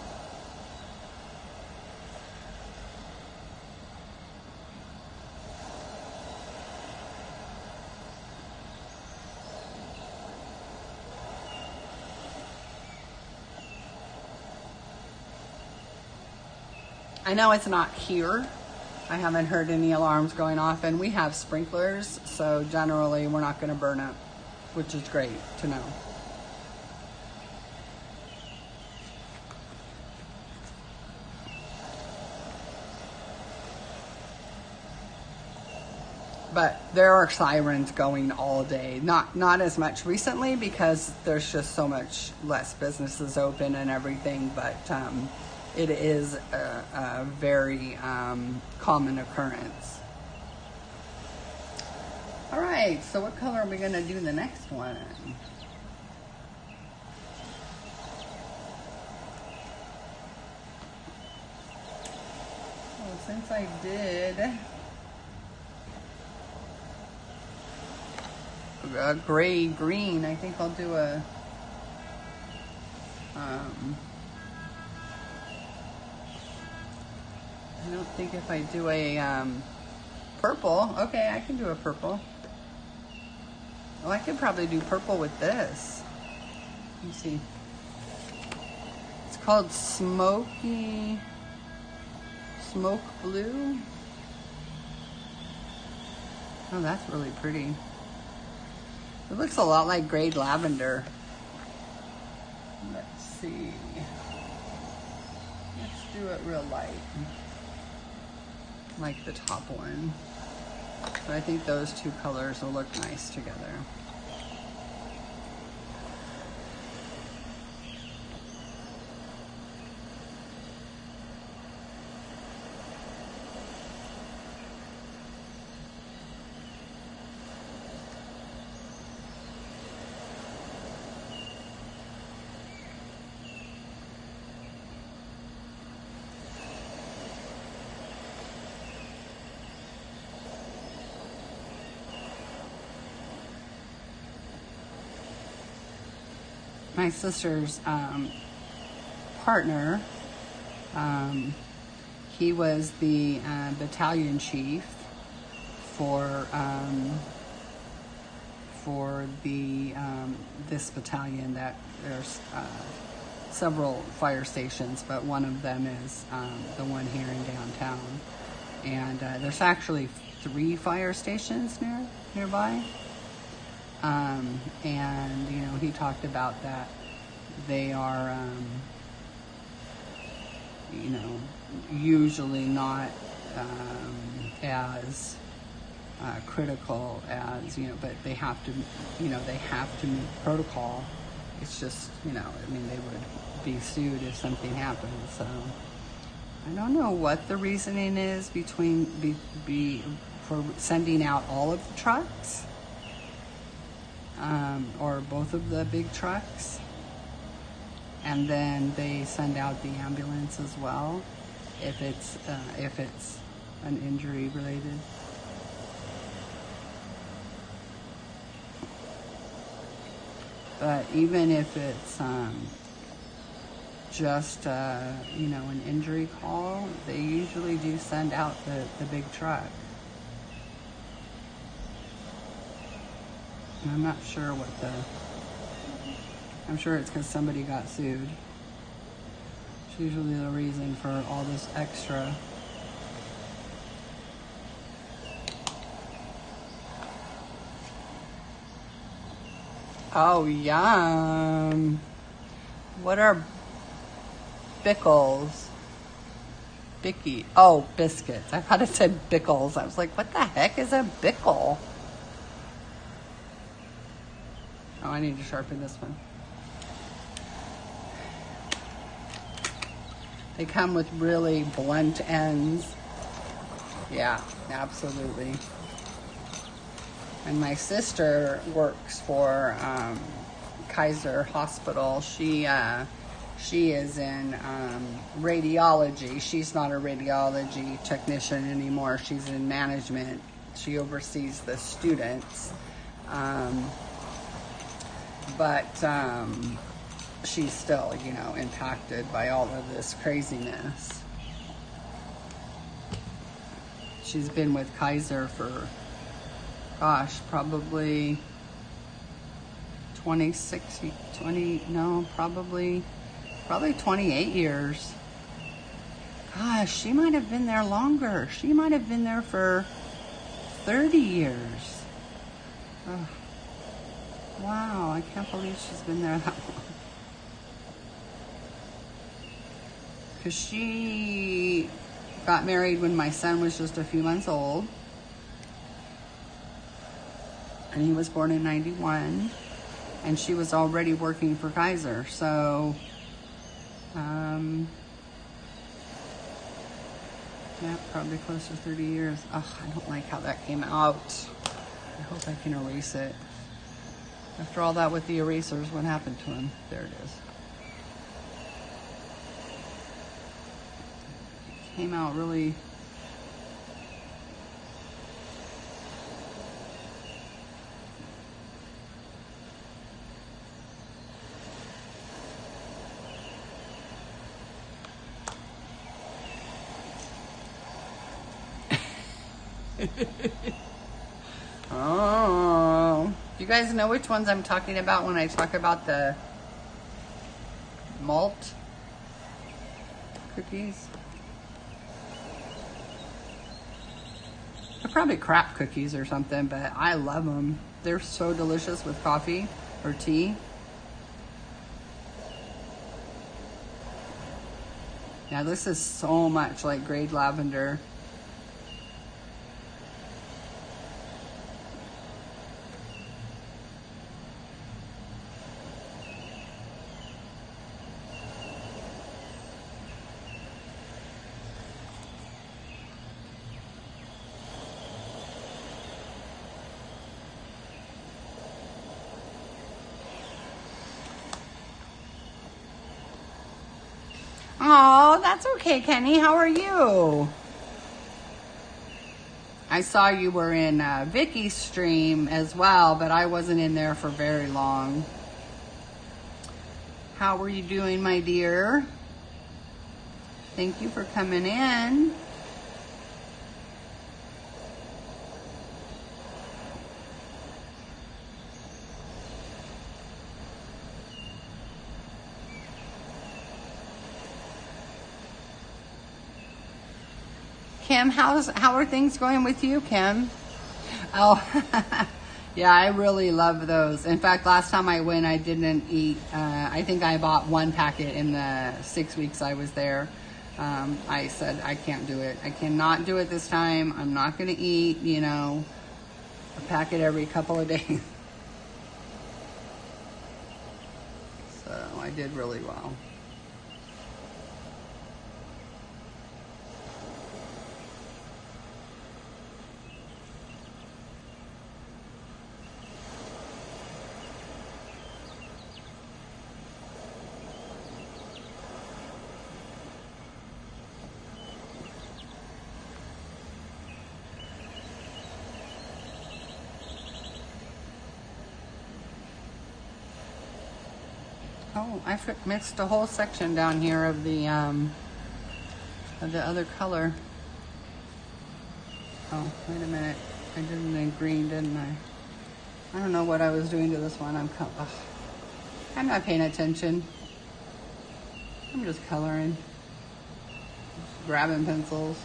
I know it's not here. I haven't heard any alarms going off, and we have sprinklers, so generally we're not going to burn up, which is great to know. But there are sirens going all day. Not as much recently because there's just so much less businesses open and everything, but it is a very common occurrence. All right, so what color are we gonna do the next one? Well, since I did a gray green, I think I'll do a I don't think if I do a purple, okay, I can do a purple. Well, I could probably do purple with this. Let me see. It's called Smoke Blue. Oh, that's really pretty. It looks a lot like grayed lavender. Let's see. Let's do it real light. Like the top one. So I think those two colors will look nice together. My sister's partner, he was the battalion chief for the this battalion. That there's several fire stations, but one of them is the one here in downtown. And there's actually 3 fire stations nearby. And you know, he talked about that they are, you know, usually not as critical as, but they have to, they have to meet protocol. It's just, I mean, they would be sued if something happened. So I don't know what the reasoning is for sending out all of the trucks, or both of the big trucks, and then they send out the ambulance as well if it's an injury related. But even if it's just an injury call, they usually do send out the big truck. And I'm not sure I'm sure it's because somebody got sued. It's usually the reason for all this extra. Oh, yum. What are bickles? Bicky. Oh, biscuits. I thought it said bickles. I was like, what the heck is a bickle? Oh, I need to sharpen this one. They come with really blunt ends. Yeah, absolutely. And my sister works for Kaiser Hospital. She is in radiology. She's not a radiology technician anymore. She's in management. She oversees the students. But she's still, impacted by all of this craziness. She's been with Kaiser for, probably probably 28 years. Gosh, she might have been there longer. She might have been there for 30 years. Oh, wow, I can't believe she's been there that long. Because she got married when my son was just a few months old. And he was born in 91. And she was already working for Kaiser. So, yeah, probably close to 30 years. Oh, I don't like how that came out. I hope I can erase it. After all that with the erasers, what happened to him? There it is. It came out really... Oh, do you guys know which ones I'm talking about when I talk about the malt cookies? They're probably crap cookies or something, but I love them. They're so delicious with coffee or tea. Now this is so much like Grade Lavender. Oh, that's okay, Kenny. How are you? I saw you were in Vicky's stream as well, but I wasn't in there for very long. How are you doing, my dear? Thank you for coming in. Kim, how are things going with you, Kim? Oh, yeah, I really love those. In fact, last time I went, I didn't eat. I think I bought one packet in the 6 weeks I was there. I said, I can't do it. I cannot do it this time. I'm not going to eat, you know, a packet every couple of days. So I did really well. Oh, I mixed a whole section down here of the other color. Oh, wait a minute. I did it in green, didn't I? I don't know what I was doing to this one. I'm not paying attention. I'm just coloring. Just grabbing pencils.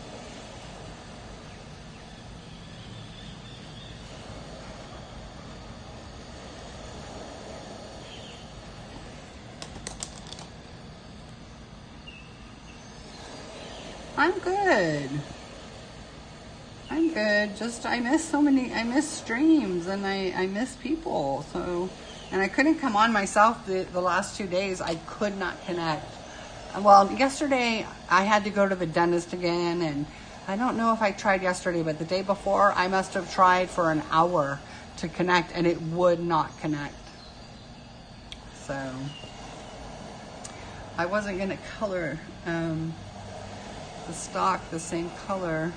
I'm good. I'm good. Just I miss streams and I miss people. So, and I couldn't come on myself the last 2 days. I could not connect. Well, yesterday I had to go to the dentist again, and I don't know if I tried yesterday, but the day before I must have tried for an hour to connect, and it would not connect. So I wasn't gonna color the stock the same color.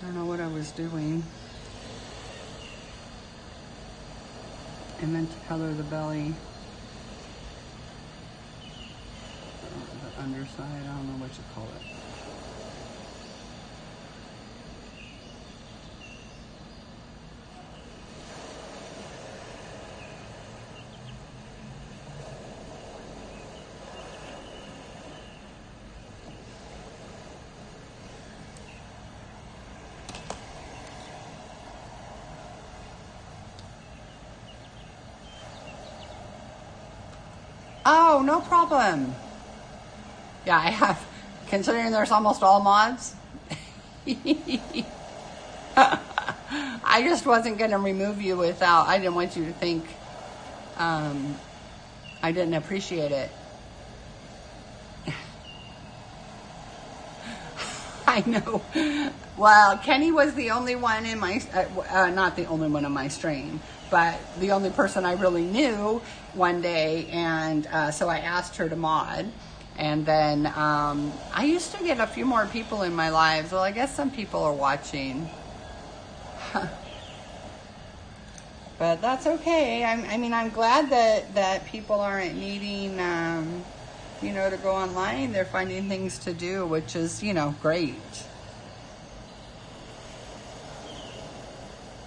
I don't know what I was doing. I meant to color the belly, the underside. I don't know what you call it. Oh, no problem. Yeah, I have, considering there's almost all mods. I just wasn't going to remove you without, I didn't want you to think I didn't appreciate it. I know. Well, Kenny was the only one in my, not the only one on my stream, but the only person I really knew one day, and so I asked her to mod. And then I used to get a few more people in my lives. Well, I guess some people are watching. But that's okay. I mean, I'm glad that people aren't needing, you know, to go online. They're finding things to do, which is, you know, great.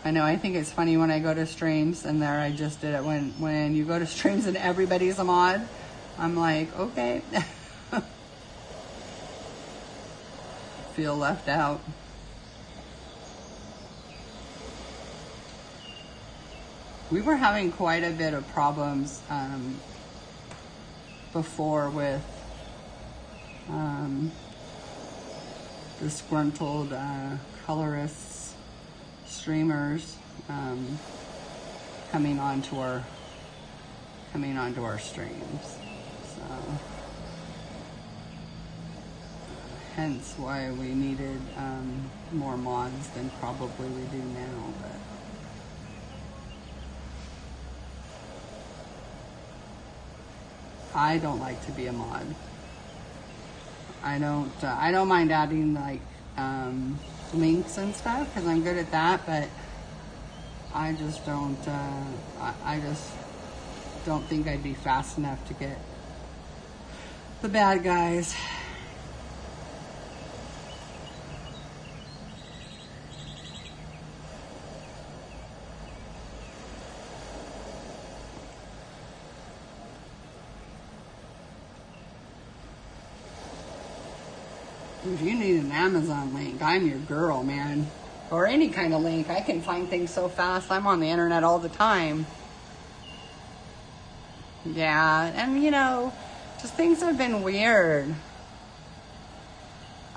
I know, I think it's funny when I go to streams, and there I just did it. When you go to streams and everybody's a mod, I'm like, okay. Feel left out. We were having quite a bit of problems before with disgruntled colorists, streamers coming onto our streams. So hence why we needed more mods than probably we do now. But I don't like to be a mod. I don't mind adding like links and stuff because I'm good at that, but I just don't. I just don't think I'd be fast enough to get the bad guys. If you need an Amazon link, I'm your girl, man. Or any kind of link. I can find things so fast. I'm on the internet all the time. Yeah, and you know, just things have been weird.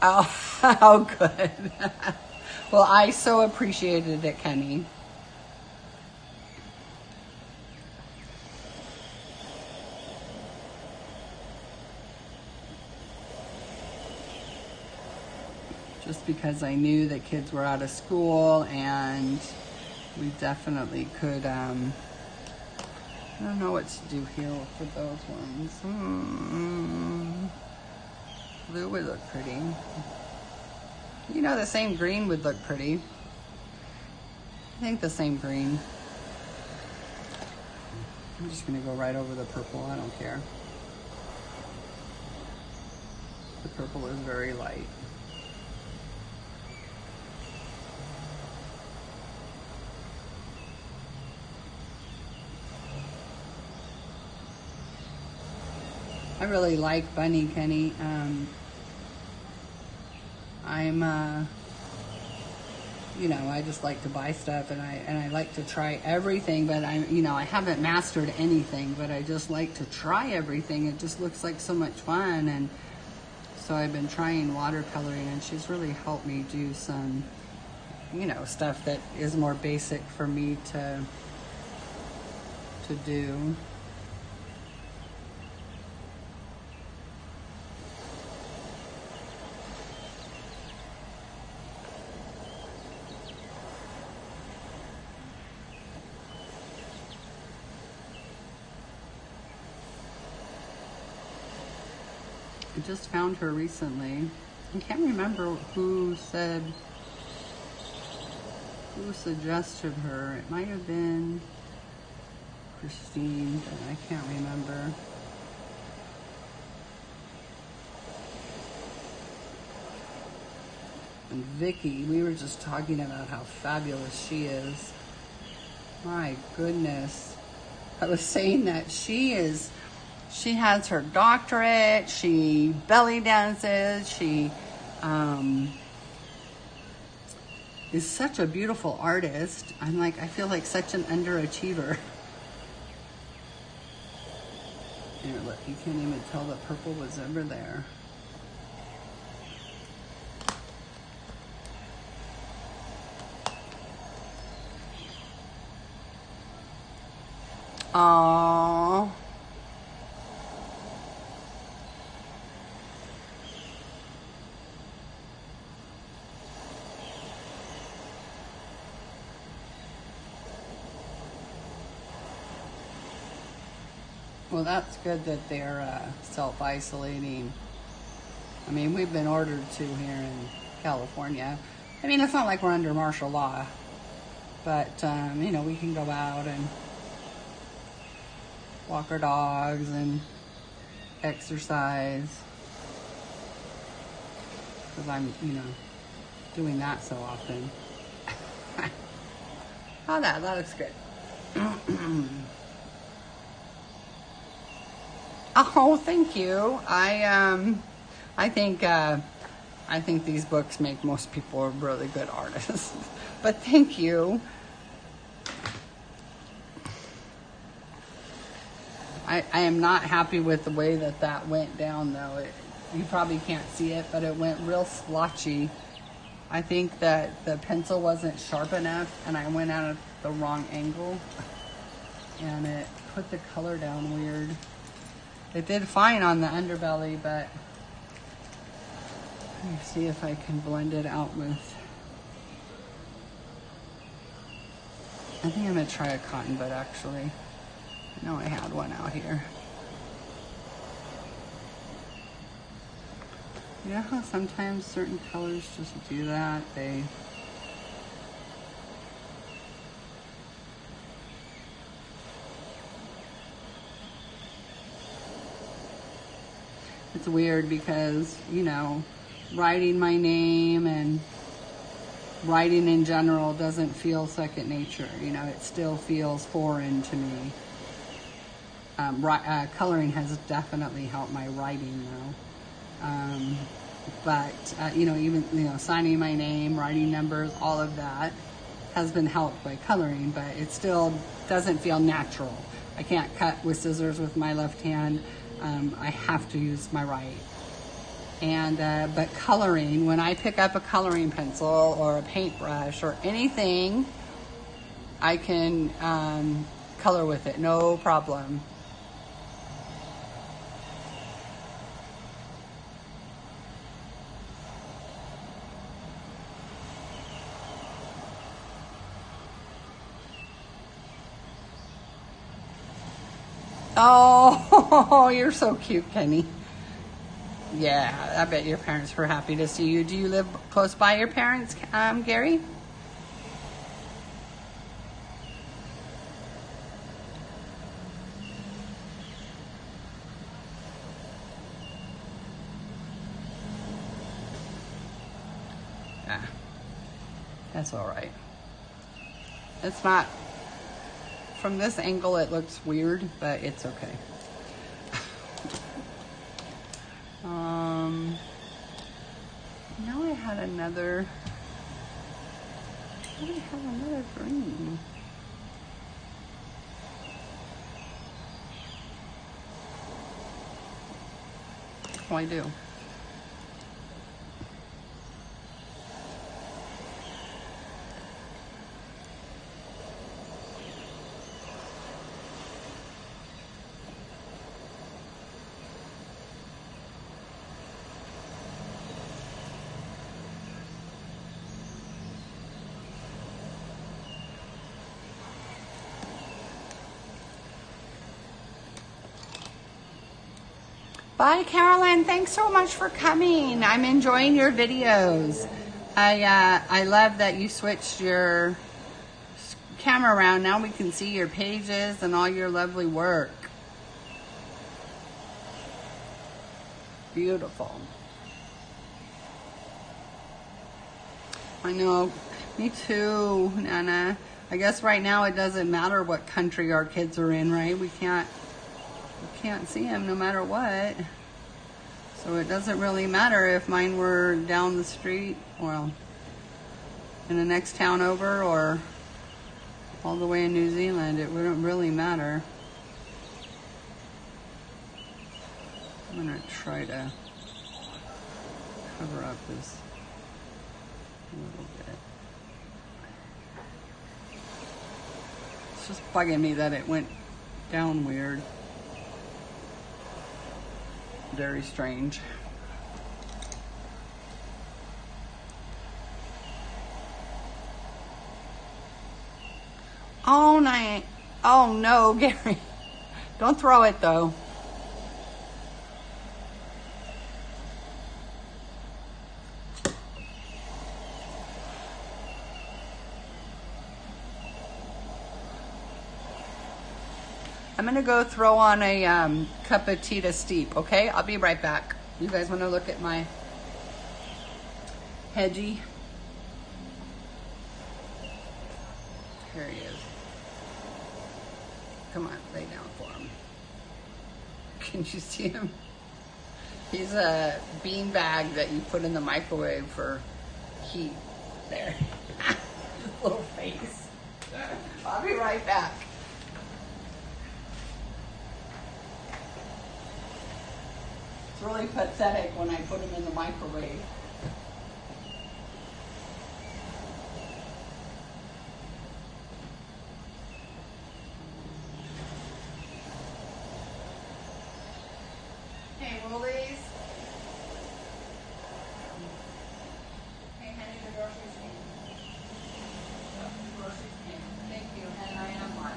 Oh, oh, good. Well, I so appreciated it, Kenny. Just because I knew that kids were out of school and we definitely could, I don't know what to do here for those ones. Blue would look pretty. You know, the same green would look pretty. I think the same green. I'm just gonna go right over the purple, I don't care. The purple is very light. I really like Bunny, Kenny. You know, I just like to buy stuff, and I like to try everything, but I haven't mastered anything, but I just like to try everything. It just looks like so much fun, and so I've been trying watercoloring, and she's really helped me do some, you know, stuff that is more basic for me to do. I just found her recently. I can't remember who suggested her. It might have been Christine, but I can't remember. And Vicky, we were just talking about how fabulous she is. My goodness. I was saying that she has her doctorate, she belly dances, she is such a beautiful artist. I'm like, I feel like such an underachiever. Here, look, you can't even tell the purple was ever there. Aww. Well, that's good that they're self-isolating. I mean, we've been ordered to here in California. I mean, it's not like we're under martial law, but, you know, we can go out and walk our dogs and exercise. Because I'm, you know, doing that so often. Oh, that looks good. Oh, thank you. I think these books make most people really good artists. But thank you. I am not happy with the way that went down, though. You probably can't see it, but it went real splotchy. I think that the pencil wasn't sharp enough, and I went out at the wrong angle, and it put the color down weird. It did fine on the underbelly, but let me see if I can blend it out with. I think I'm gonna try a cotton bud, actually. I know I had one out here. You know how sometimes certain colors just do that? It's weird because, you know, writing my name and writing in general doesn't feel second nature. You know, it still feels foreign to me. Coloring has definitely helped my writing, though. But you know, even, you know, signing my name, writing numbers, all of that has been helped by coloring, but it still doesn't feel natural. I can't cut with scissors with my left hand. I have to use my right. And but coloring, when I pick up a coloring pencil or a paintbrush or anything, I can color with it, no problem. Oh, you're so cute, Kenny. Yeah, I bet your parents were happy to see you. Do you live close by your parents, Gary? Yeah, that's all right. It's not, from this angle it looks weird, but it's okay. Now I had another green. Oh, I do. Bye, Carolyn. Thanks so much for coming. I'm enjoying your videos. I love that you switched your camera around. Now we can see your pages and all your lovely work. Beautiful. I know. Me too, Nana. I guess right now it doesn't matter what country our kids are in, right? We can't see them no matter what. So it doesn't really matter if mine were down the street, well, in the next town over, or all the way in New Zealand. It wouldn't really matter. I'm gonna try to cover up this a little bit. It's just bugging me that it went down weird. Very strange. Oh, no, Gary. Don't throw it, though. I'm gonna go throw on a cup of tea to steep, okay? I'll be right back. You guys wanna look at my hedgie? Here he is. Come on, lay down for him. Can you see him? He's a bean bag that you put in the microwave for heat. There. His little face. I'll be right back. It's really pathetic when I put him in the microwave. Hey, Woolies. Hey, honey, the groceries came. The groceries came. Thank you, and I am one.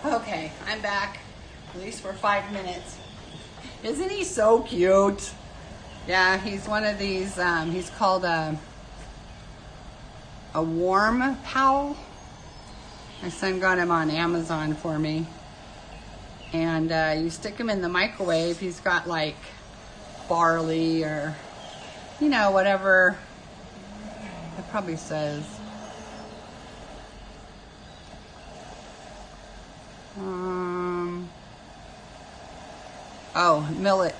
Okay, I'm back, at least for 5 minutes. Isn't he so cute? Yeah, he's one of these, he's called a warm Powell. My son got him on Amazon for me. And you stick him in the microwave. He's got like barley or, you know, whatever it probably says. Oh, millet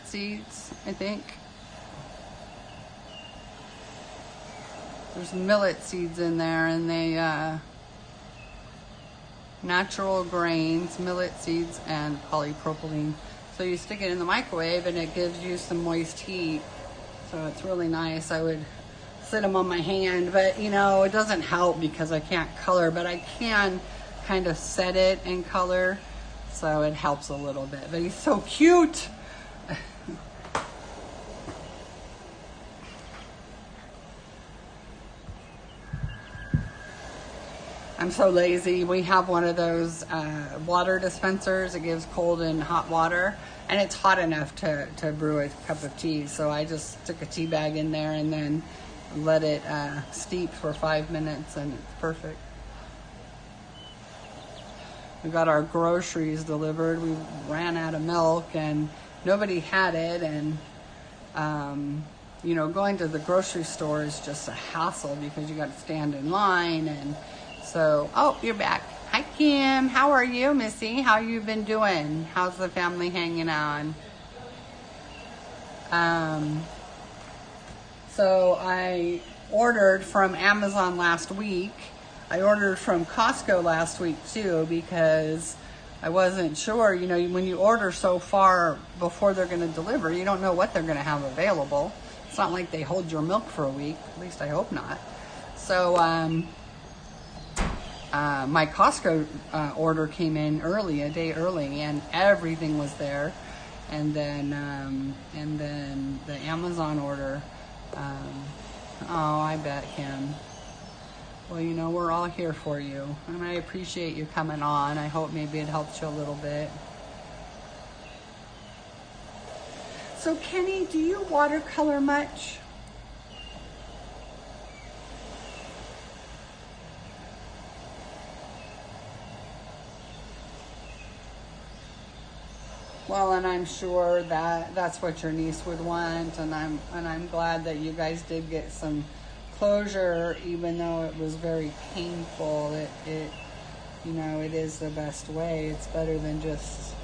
seeds, I think. There's millet seeds in there, and they, natural grains, millet seeds, and polypropylene. So you stick it in the microwave, and it gives you some moist heat. So it's really nice. I would sit them on my hand, but you know, it doesn't help because I can't color, but I can kind of set it in color. So it helps a little bit, but he's so cute. I'm so lazy. We have one of those water dispensers. It gives cold and hot water, and it's hot enough to brew a cup of tea. So I just stick a tea bag in there and then let it steep for 5 minutes, and it's perfect. We got our groceries delivered. We ran out of milk and nobody had it. And, you know, going to the grocery store is just a hassle because you got to stand in line. And so, oh, you're back. Hi, Kim. How are you, Missy? How you been doing? How's the family hanging on? So I ordered from Amazon last week. I ordered from Costco last week too because I wasn't sure. You know, when you order so far before they're going to deliver, you don't know what they're going to have available. It's not like they hold your milk for a week. At least I hope not. So my Costco order came in early, a day early, and everything was there. And then the Amazon order. Oh, I bet, Kim. Well, you know, we're all here for you, and I appreciate you coming on. I hope maybe it helps you a little bit. So, Kenny, do you watercolor much? Well, and I'm sure that that's what your niece would want, and I'm glad that you guys did get some closure, even though it was very painful. It you know, it is the best way. It's better than just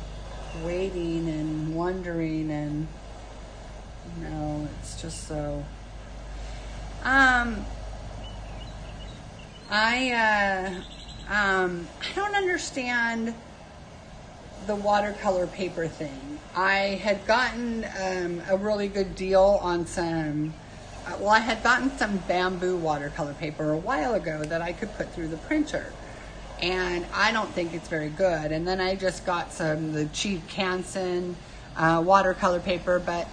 waiting and wondering, and you know, it's just so. I don't understand the watercolor paper thing. I had gotten a really good deal on some. Well, I had gotten some bamboo watercolor paper a while ago that I could put through the printer, and I don't think it's very good. And then I just got the cheap Canson watercolor paper, but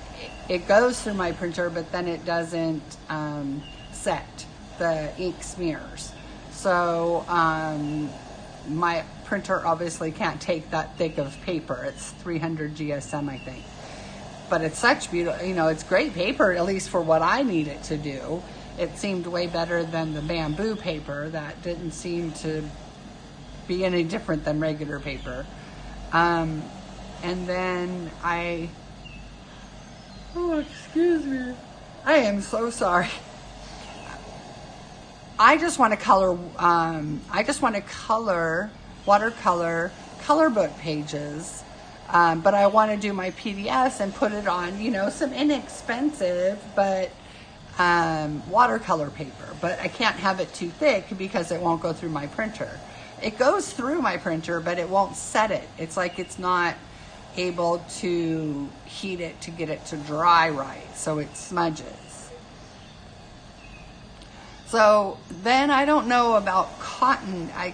it goes through my printer, but then it doesn't set. The ink smears. So my printer obviously can't take that thick of paper. It's 300 GSM, I think. But it's such beautiful, you know, it's great paper, at least for what I need it to do. It seemed way better than the bamboo paper that didn't seem to be any different than regular paper. And then oh, excuse me. I am so sorry. I just want to color, watercolor, color book pages. But I want to do my PDFs and put it on, you know, some inexpensive, but watercolor paper. But I can't have it too thick because it won't go through my printer. It goes through my printer, but it won't set it. It's like it's not able to heat it to get it to dry right, so it smudges. So then I don't know about cotton. I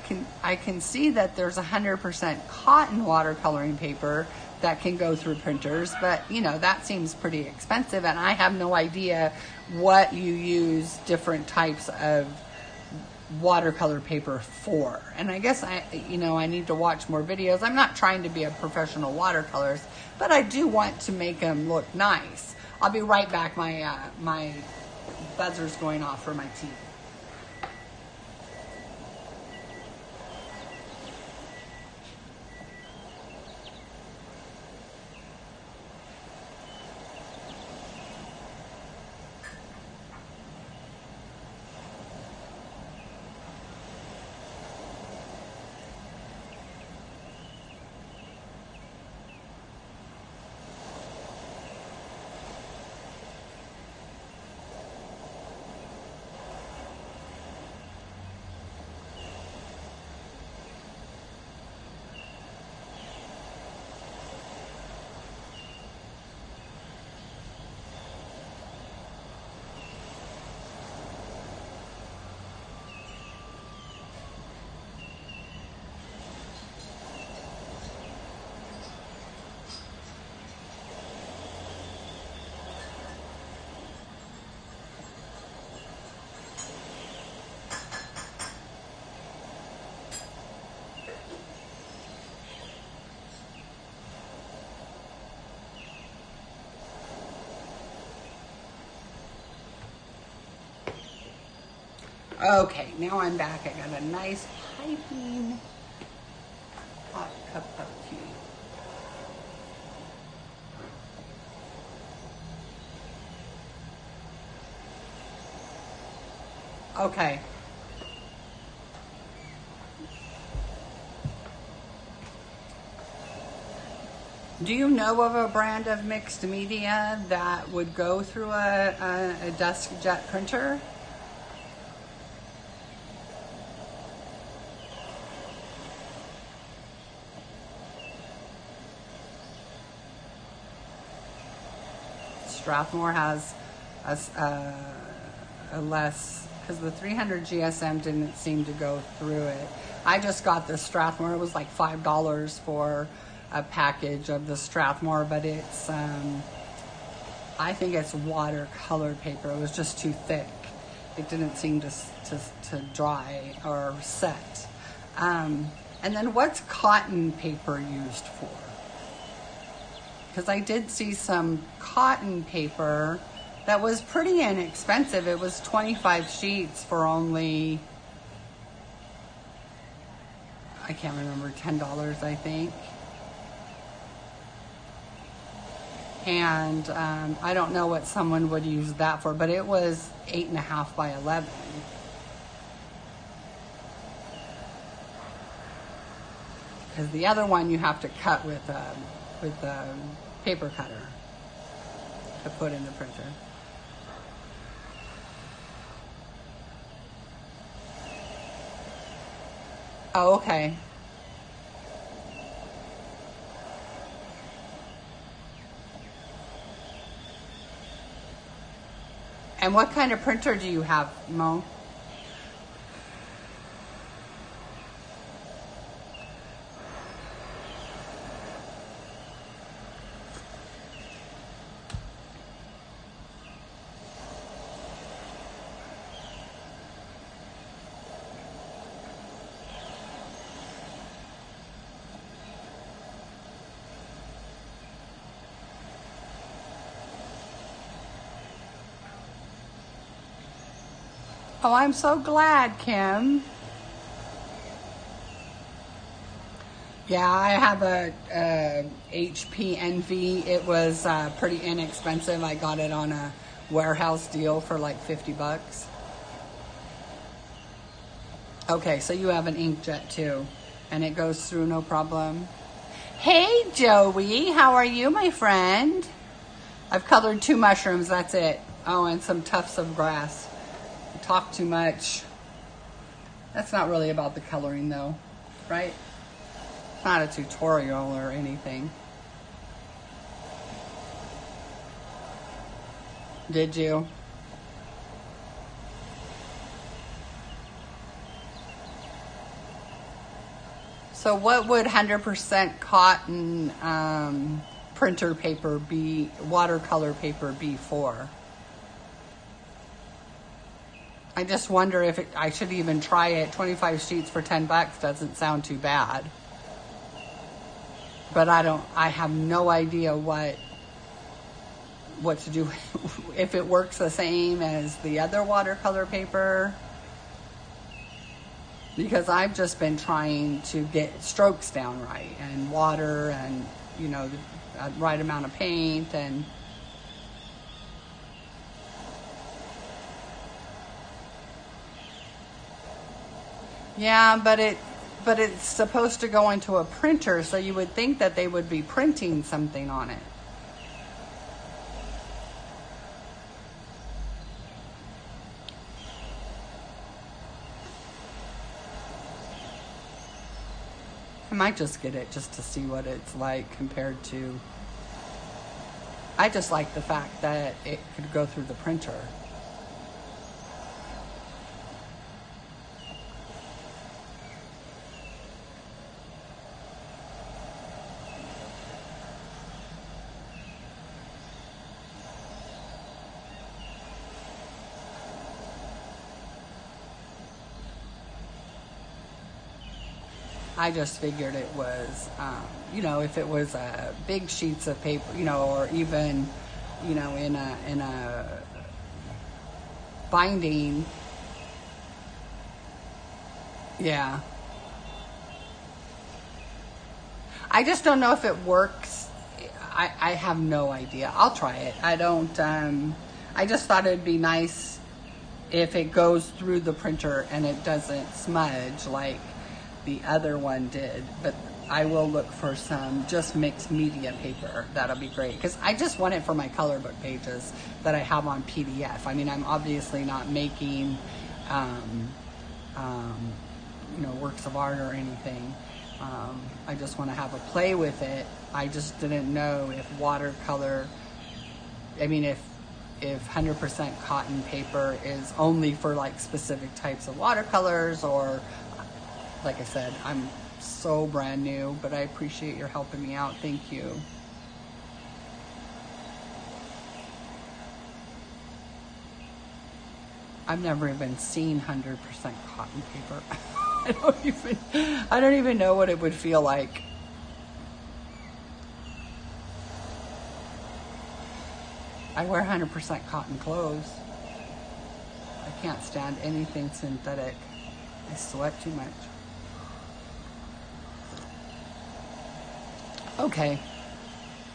can see that there's 100% cotton watercoloring paper that can go through printers, but you know, that seems pretty expensive, and I have no idea what you use different types of watercolor paper for. And I guess I need to watch more videos. I'm not trying to be a professional watercolorist, but I do want to make them look nice. I'll be right back. My buzzer's going off for my tea. Okay, now I'm back. I got a nice piping hot cup of tea. Okay. Do you know of a brand of mixed media that would go through a desk jet printer? Strathmore has a less, because the 300 GSM didn't seem to go through it. I just got the Strathmore. It was like $5 for a package of the Strathmore, but it's I think it's watercolor paper. It was just too thick. It didn't seem to dry or set. And then what's cotton paper used for? Because I did see some cotton paper that was pretty inexpensive. It was 25 sheets for only, I can't remember, $10, I think. And I don't know what someone would use that for, but it was 8.5 by 11. Because the other one you have to cut with a paper cutter to put in the printer. Oh, okay. And what kind of printer do you have, Mo? Oh, I'm so glad, Kim. Yeah, I have a HP Envy. It was pretty inexpensive. I got it on a warehouse deal for like 50 bucks. Okay, so you have an inkjet too, and it goes through no problem. Hey, Joey, how are you, my friend? I've colored 2 mushrooms, that's it. Oh, and some tufts of grass. Talk too much. That's not really about the coloring though, right? It's not a tutorial or anything. Did you? So what would 100% cotton printer paper be, watercolor paper be for? I just wonder if I should even try it. 25 sheets for $10 doesn't sound too bad. But I have no idea what to do, if it works the same as the other watercolor paper. Because I've just been trying to get strokes down right, and water, and, you know, the right amount of paint, and yeah, but it's supposed to go into a printer, so you would think that they would be printing something on it. I might just get it just to see what it's like compared to... I just like the fact that it could go through the printer. I just figured it was, you know, if it was big sheets of paper, you know, or even, you know, in a binding. Yeah. I just don't know if it works. I have no idea. I'll try it. I don't, I just thought it'd be nice if it goes through the printer and it doesn't smudge like the other one did. But I will look for some just mixed media paper. That'll be great, because I just want it for my color book pages that I have on PDF. I mean, I'm obviously not making you know, works of art or anything. I just want to have a play with it. I just didn't know if watercolor, I mean, if 100% cotton paper is only for like specific types of watercolors, or, like I said, I'm so brand new, but I appreciate your helping me out. Thank you. I've never even seen 100% cotton paper. I don't even know what it would feel like. I wear 100% cotton clothes. I can't stand anything synthetic. I sweat too much. Okay.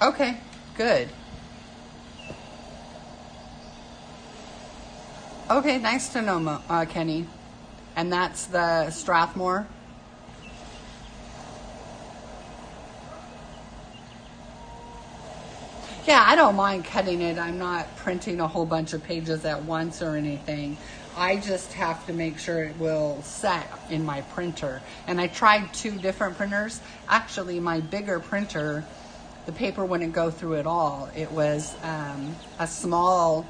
Okay, good. Okay, nice to know, Kenny. And that's the Strathmore? Yeah, I don't mind cutting it. I'm not printing a whole bunch of pages at once or anything. I just have to make sure it will set in my printer. And I tried 2 different printers. Actually, my bigger printer, the paper wouldn't go through at all. It was a small,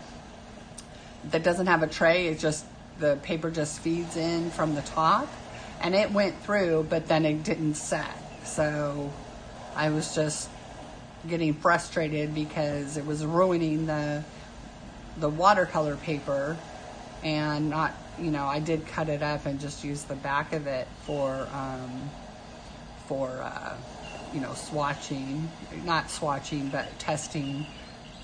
that doesn't have a tray. It's just, the paper just feeds in from the top, and it went through, but then it didn't set. So I was just getting frustrated because it was ruining the watercolor paper, and not, you know, I did cut it up and just use the back of it for you know, swatching, not swatching, but testing,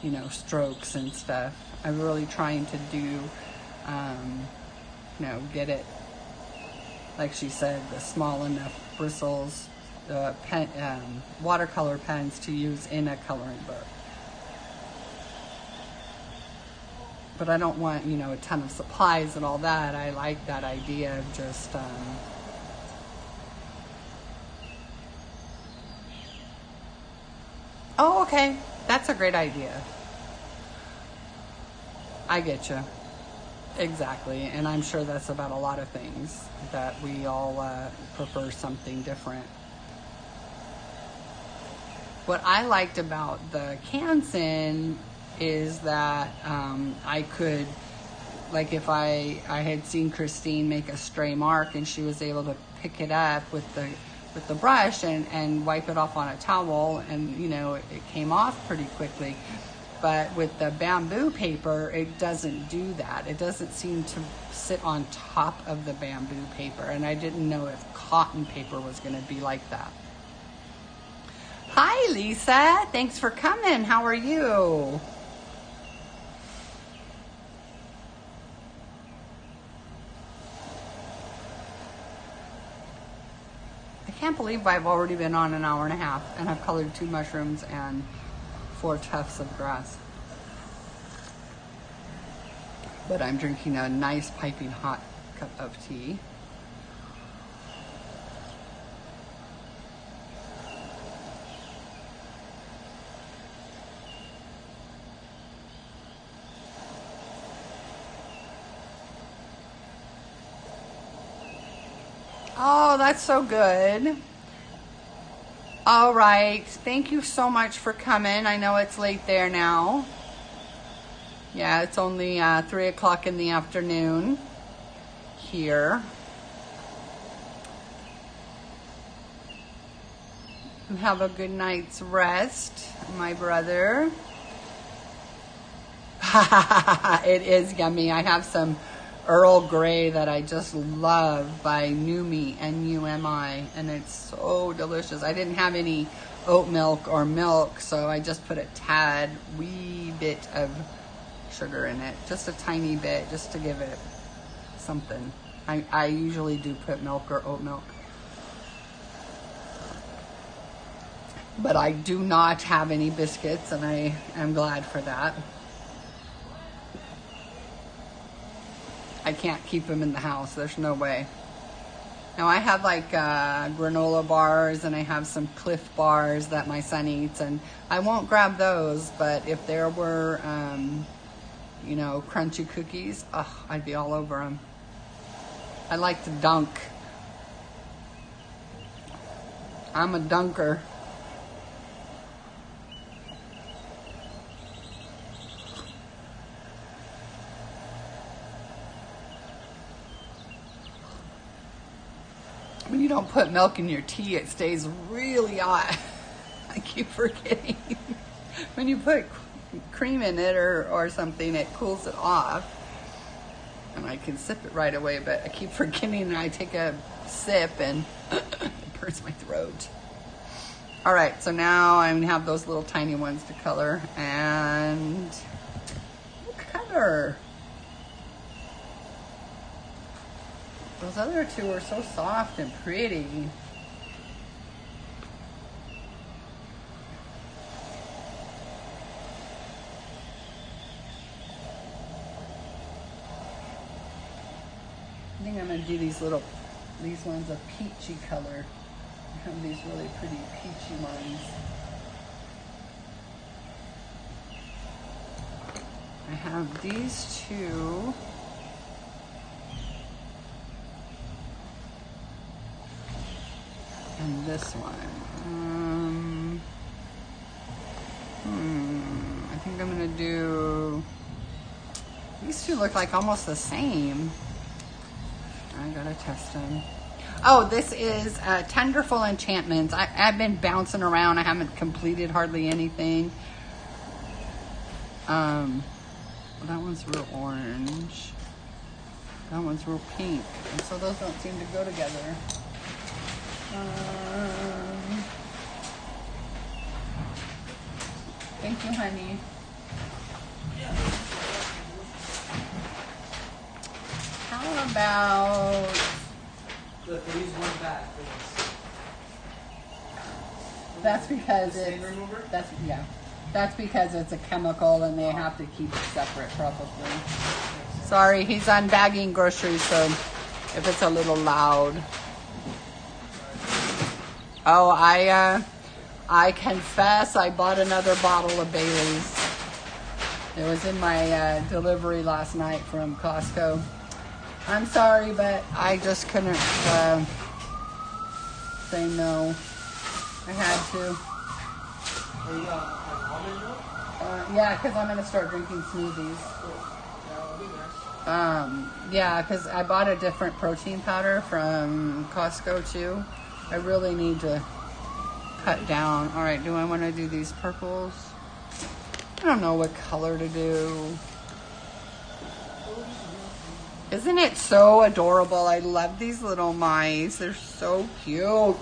you know, strokes and stuff. I'm really trying to do, you know, get it, like she said, the small enough bristles, watercolor pens to use in a coloring book. But I don't want, you know, a ton of supplies and all that. I like that idea of just, oh, okay, that's a great idea. I get you. Exactly, and I'm sure that's about a lot of things, that we all prefer something different. What I liked about the Canson is that I could, like, if I had seen Christine make a stray mark and she was able to pick it up with the brush and wipe it off on a towel, and, you know, it came off pretty quickly. but with the bamboo paper, it doesn't do that. It doesn't seem to sit on top of the bamboo paper, and I didn't know if cotton paper was going to be like that. Hi, Lisa. Thanks for coming. How are you? I can't believe I've already been on an hour and a half, and I've colored 2 mushrooms and 4 tufts of grass. But I'm drinking a nice piping hot cup of tea. Oh, that's so good. All right. Thank you so much for coming. I know it's late there now. Yeah, it's only 3 o'clock in the afternoon here. You have a good night's rest, my brother. It is yummy. I have some Earl Grey that I just love by Numi, N-U-M-I, and it's so delicious. I didn't have any oat milk or milk, so I just put a wee bit of sugar in it, just a tiny bit, just to give it something. I usually do put milk or oat milk, but I do not have any biscuits, and I am glad for that. I can't keep them in the house. There's no way. Now I have like granola bars, and I have some Cliff bars that my son eats, and I won't grab those, but if there were you know, crunchy cookies, oh, I'd be all over them. I like to dunk. I'm a dunker. When you don't put milk in your tea, it stays really hot. I keep forgetting. When you put cream in it or something, it cools it off. And I can sip it right away, but I keep forgetting, and I take a sip and it burns my throat. All right, so now I'm gonna have those little tiny ones to color, and we'll color. Those other two are so soft and pretty. I think I'm gonna do these ones a peachy color. I have these really pretty peachy ones. I have these two. And this one. I think I'm gonna do, these two look like almost the same. I gotta test them. Oh, this is Tenderful Enchantments. I've been bouncing around. I haven't completed hardly anything. Well, that one's real orange. That one's real pink. And so those don't seem to go together. Thank you, honey. How about... Look, they use one bag for this. That's because The stain it's... remover? That's because it's a chemical, and they have to keep it separate, probably. Sorry, he's unbagging groceries, so if it's a little loud. Oh, I confess, I bought another bottle of Bailey's. It was in my delivery last night from Costco. I'm sorry, but I just couldn't say no. I had to. Are you have almond milk? Yeah, because I'm going to start drinking smoothies. That would be nice. Yeah, because I bought a different protein powder from Costco too. I really need to cut down. All right, do I want to do these purples? I don't know what color to do. Isn't it so adorable? I love these little mice. They're so cute.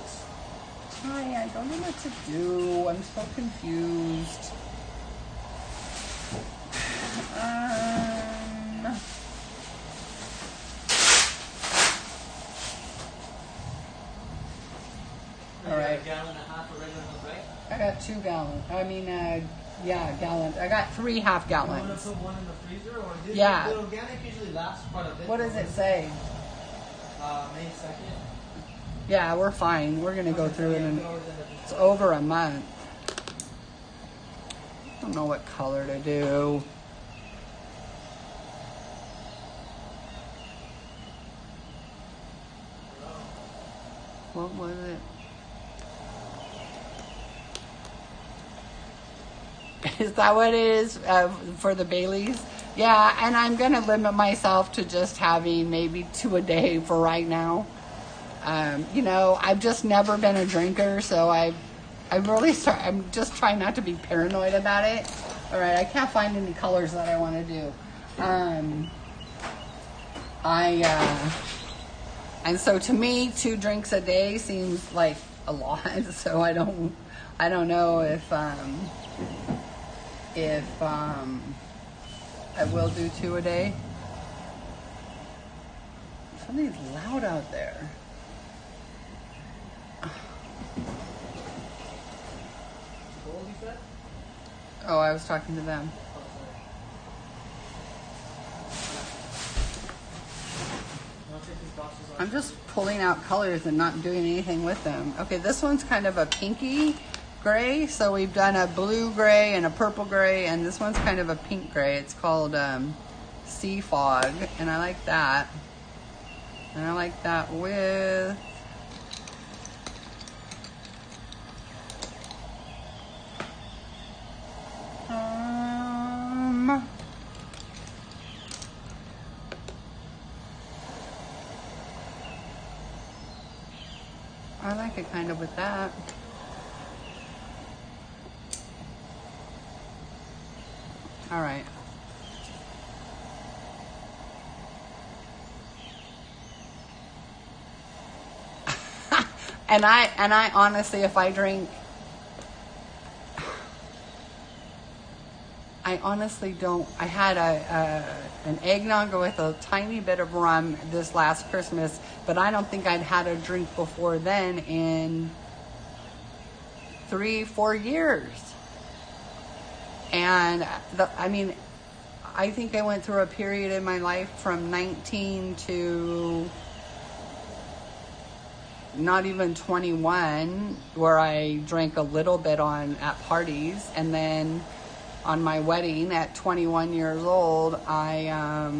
Hi, I don't know what to do. I'm so confused. All right. A gallon and a half of regular milk, right? I got 2 gallons. Yeah, gallons. I got 3 half You want gallons. to put one in the freezer, or did Yeah. the organic usually lasts quite a bit? What does it say? May 2nd. Yeah, we're fine. We're gonna go through it, Yeah, and we always end up it's over a month. I don't know what color to do. What was it? Is that what it is for the Baileys? Yeah, and I'm going to limit myself to just having maybe 2 a day for right now. You know, I've just never been a drinker, so I'm just trying not to be paranoid about it. All right, I can't find any colors that I want to do. And so to me, 2 drinks a day seems like a lot. So I don't know if I will do 2 a day. Something's loud out there. Gold, you said? Oh, I was talking to them. Oh, sorry. I'll take these boxes off. I'm just pulling out colors and not doing anything with them. Okay, this one's kind of a pinky gray. So we've done a blue gray and a purple gray, and this one's kind of a pink gray. It's called Sea Fog, and I like that. And I like that with I like it kind of with that. All right. and I honestly, if I drink, I honestly don't. I had an eggnog with a tiny bit of rum this last Christmas, but I don't think I'd had a drink before then in 3-4 years. And I think I went through a period in my life from 19 to not even 21 where I drank a little bit at parties, and then on my wedding at 21 years old, my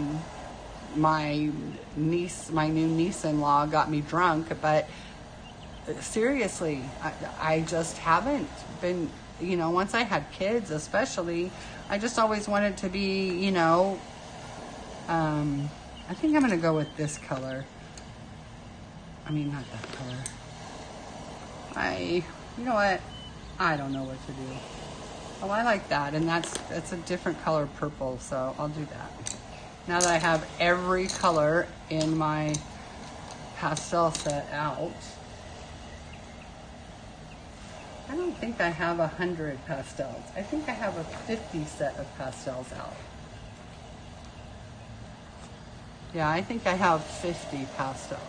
new niece-in-law got me drunk. But seriously, I just haven't been, once I had kids especially, I just always wanted to be, I think I'm going to go with this color. I mean, not that color. You know what? I don't know what to do. Oh, I like that, and that's a different color purple, so I'll do that. Now that I have every color in my pastel set out, I don't think I have 100 pastels. I think I have a 50 set of pastels out. Yeah, I think I have 50 pastels.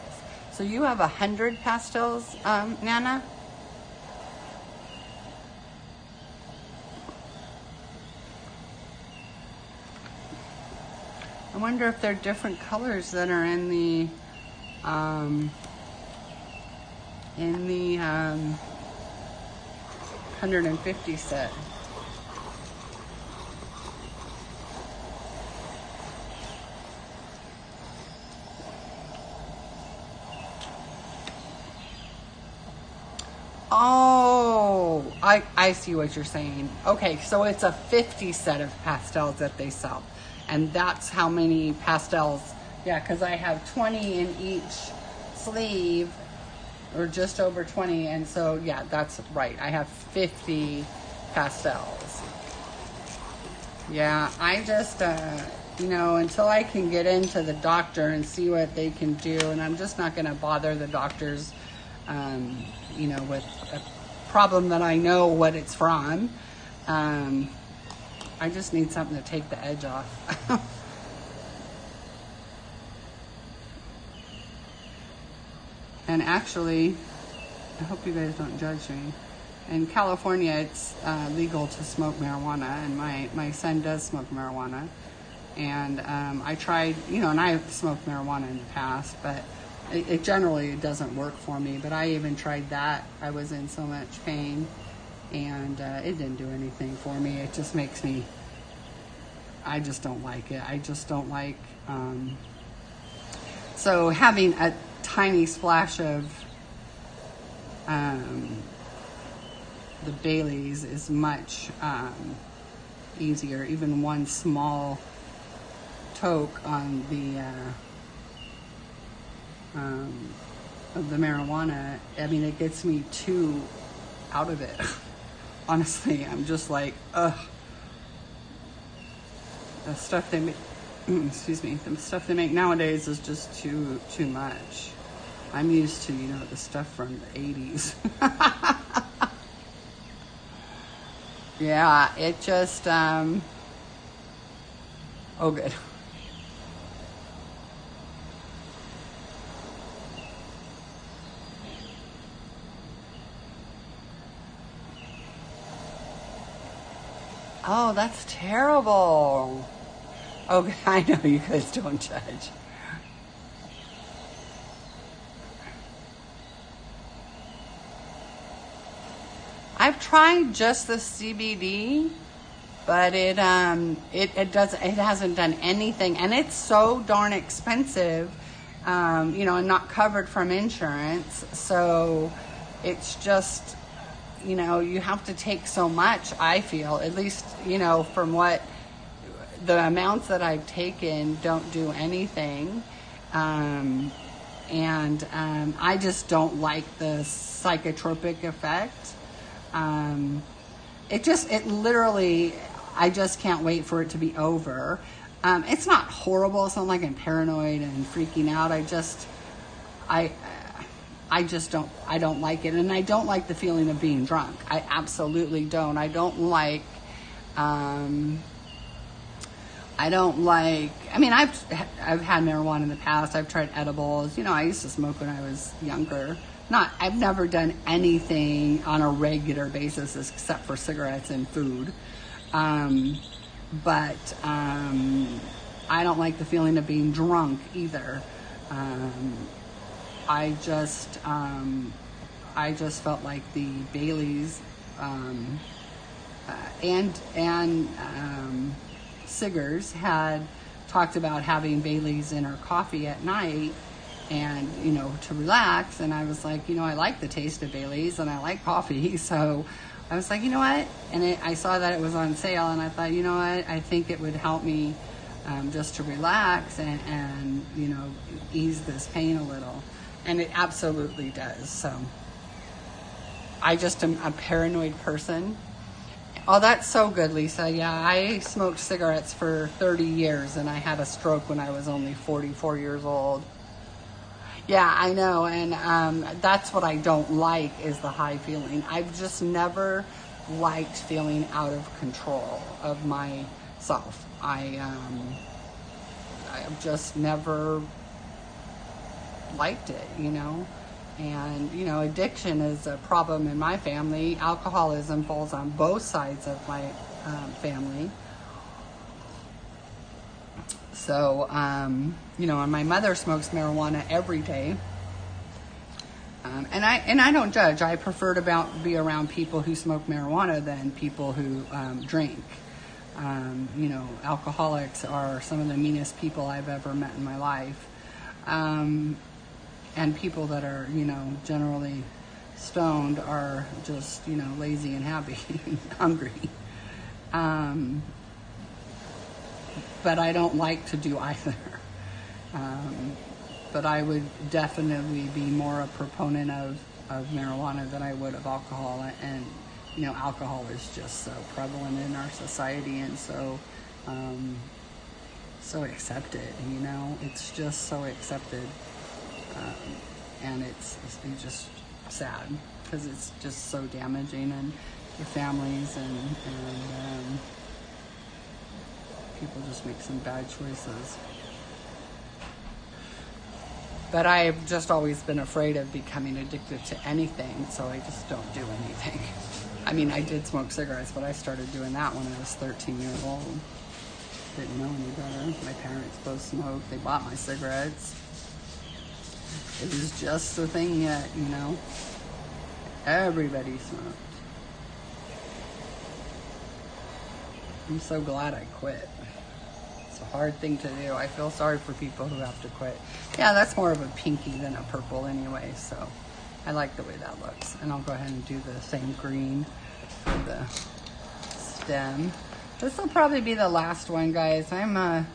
So you have 100 pastels, Nana? I wonder if there are different colors that are in the 150 set. Oh, I see what you're saying. Okay, so it's a 50 set of pastels that they sell. And that's how many pastels. Yeah, because I have 20 in each sleeve, or just over 20. And so, yeah, that's right. I have 50 pastels. Yeah, I just, until I can get into the doctor and see what they can do, and I'm just not going to bother the doctors, with a problem that I know what it's from. I just need something to take the edge off. And actually, I hope you guys don't judge me. In California, it's legal to smoke marijuana, and my son does smoke marijuana. And I tried, and I've smoked marijuana in the past, but it generally doesn't work for me. But I even tried that. I was in so much pain, and it didn't do anything for me. It just makes me, I just don't like it. I just don't like, so having a tiny splash of the Baileys is much easier. Even one small toke on the of the marijuana, I mean, it gets me too out of it. Honestly, I'm just like, ugh. The stuff they make, excuse me, the stuff they make nowadays is just too much. I'm used to, the stuff from the 80s. Yeah, it just, oh good. Oh, that's terrible. Okay, I know you guys don't judge. I've tried just the CBD, but it hasn't done anything, and it's so darn expensive, and not covered from insurance. So it's just, you have to take so much. I feel, at least, from what the amounts that I've taken don't do anything, and I just don't like the psychotropic effect. It literally, I just can't wait for it to be over. It's not horrible. It's not like I'm paranoid and freaking out. I don't like it. And I don't like the feeling of being drunk. I absolutely don't. I mean, I've had marijuana in the past. I've tried edibles. I used to smoke when I was younger. I've never done anything on a regular basis except for cigarettes and food. But I don't like the feeling of being drunk either. I just felt like the Baileys and Siggers had talked about having Baileys in her coffee at night, and to relax. And I was like, I like the taste of Baileys and I like coffee, so I was like, you know what? And I saw that it was on sale, and I thought, you know what? I think it would help me just to relax and ease this pain a little, and it absolutely does. So I just am a paranoid person. Oh, that's so good, Lisa. Yeah, I smoked cigarettes for 30 years, and I had a stroke when I was only 44 years old. Yeah, I know, and that's what I don't like, is the high feeling. I've just never liked feeling out of control of myself. I've just never liked it, And, addiction is a problem in my family. Alcoholism falls on both sides of my family. So, and my mother smokes marijuana every day. And I don't judge. I prefer to be around people who smoke marijuana than people who drink. Alcoholics are some of the meanest people I've ever met in my life. And people that are, generally stoned are just, lazy and happy, hungry. But I don't like to do either. But I would definitely be more a proponent of marijuana than I would of alcohol. And you know, alcohol is just so prevalent in our society and so so accepted, you know, it's just so accepted. And it's just sad because it's just so damaging and to families and people just make some bad choices. But I've just always been afraid of becoming addicted to anything, so I just don't do anything. I mean, I did smoke cigarettes, but I started doing that when I was 13 years old. Didn't know any better. My parents both smoked. They bought my cigarettes. It was just a thing yet, you know. Everybody smoked. I'm so glad I quit. It's a hard thing to do. I feel sorry for people who have to quit. Yeah, that's more of a pinky than a purple anyway, so I like the way that looks. And I'll go ahead and do the same green for the stem. This will probably be the last one, guys. I'm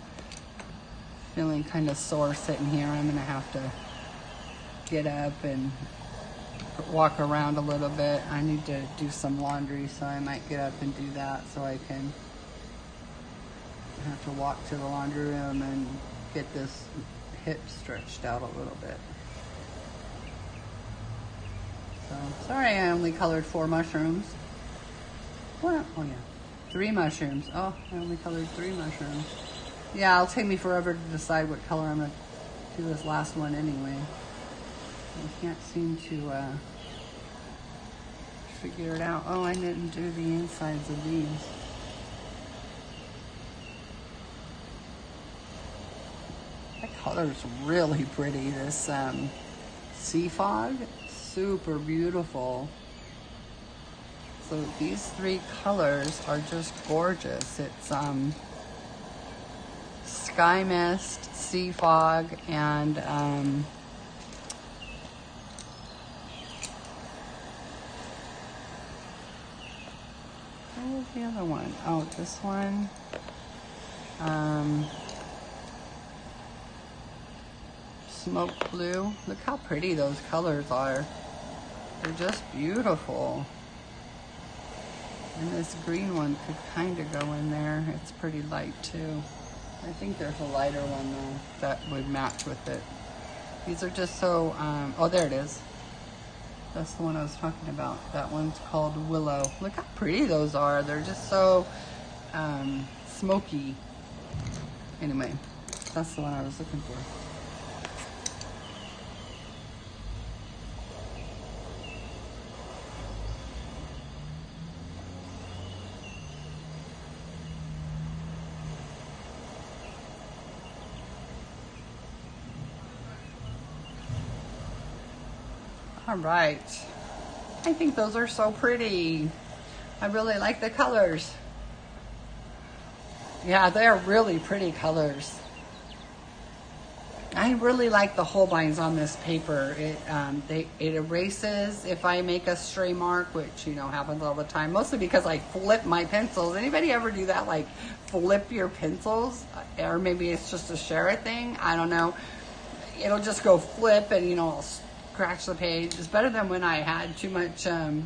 feeling kind of sore sitting here. I'm gonna have to get up and walk around a little bit. I need to do some laundry, so I might get up and do that so I can have to walk to the laundry room and get this hip stretched out a little bit. So, sorry I only colored 4 mushrooms. What? Oh yeah, 3 mushrooms. Oh, I only colored 3 mushrooms. Yeah, it'll take me forever to decide what color I'm gonna do this last one anyway. I can't seem to figure it out. Oh, I didn't do the insides of these. That color's really pretty. This sea fog, super beautiful. So these 3 colors are just gorgeous. It's sky mist, sea fog, and what was the other one? Oh, this one. Smoke blue. Look how pretty those colors are. They're just beautiful. And this green one could kind of go in there. It's pretty light too. I think there's a lighter one though that would match with it. These are just so, oh, there it is. That's the one I was talking about. That one's called Willow. Look how pretty those are. They're just so smoky. Anyway, that's the one I was looking for. All right. I think those are so pretty. I really like the colors. Yeah, they're really pretty colors. I really like the Holbeins on this paper. It erases if I make a stray mark, which, you know, happens all the time. Mostly because I flip my pencils. Anybody ever do that? Like flip your pencils? Or maybe it's just a share thing. I don't know. It'll just go flip and, you know, I'll scratch the page. It's better than when I had too much of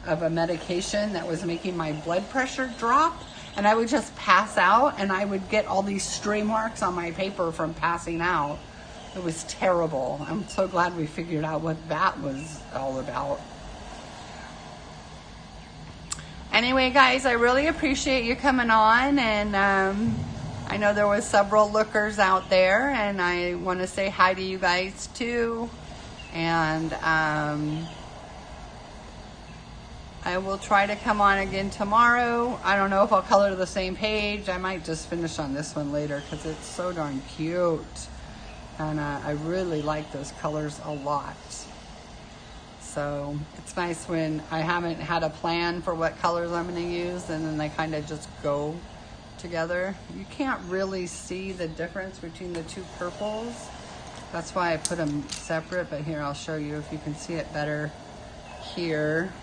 a medication that was making my blood pressure drop, and I would just pass out and I would get all these stray marks on my paper from passing out. It was terrible. I'm so glad we figured out what that was all about. Anyway, guys, I really appreciate you coming on, and I know there was several lookers out there, and I want to say hi to you guys too. And I will try to come on again tomorrow. I don't know if I'll color the same page. I might just finish on this one later because it's so darn cute. And I really like those colors a lot. So it's nice when I haven't had a plan for what colors I'm going to use and then they kind of just go together. You can't really see the difference between the 2 purples. That's why I put them separate, but here I'll show you if you can see it better here.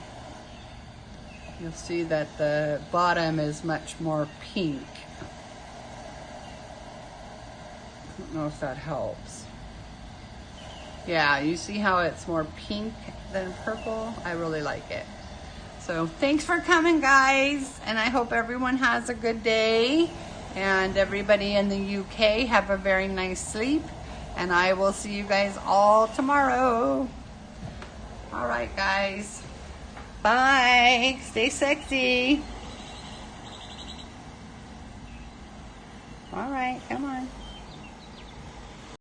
You'll see that the bottom is much more pink. I don't know if that helps. Yeah, you see how it's more pink than purple? I really like it. So thanks for coming, guys, and I hope everyone has a good day, and everybody in the UK have a very nice sleep, and I will see you guys all tomorrow. All right, guys. Bye. Stay sexy. All right, come on.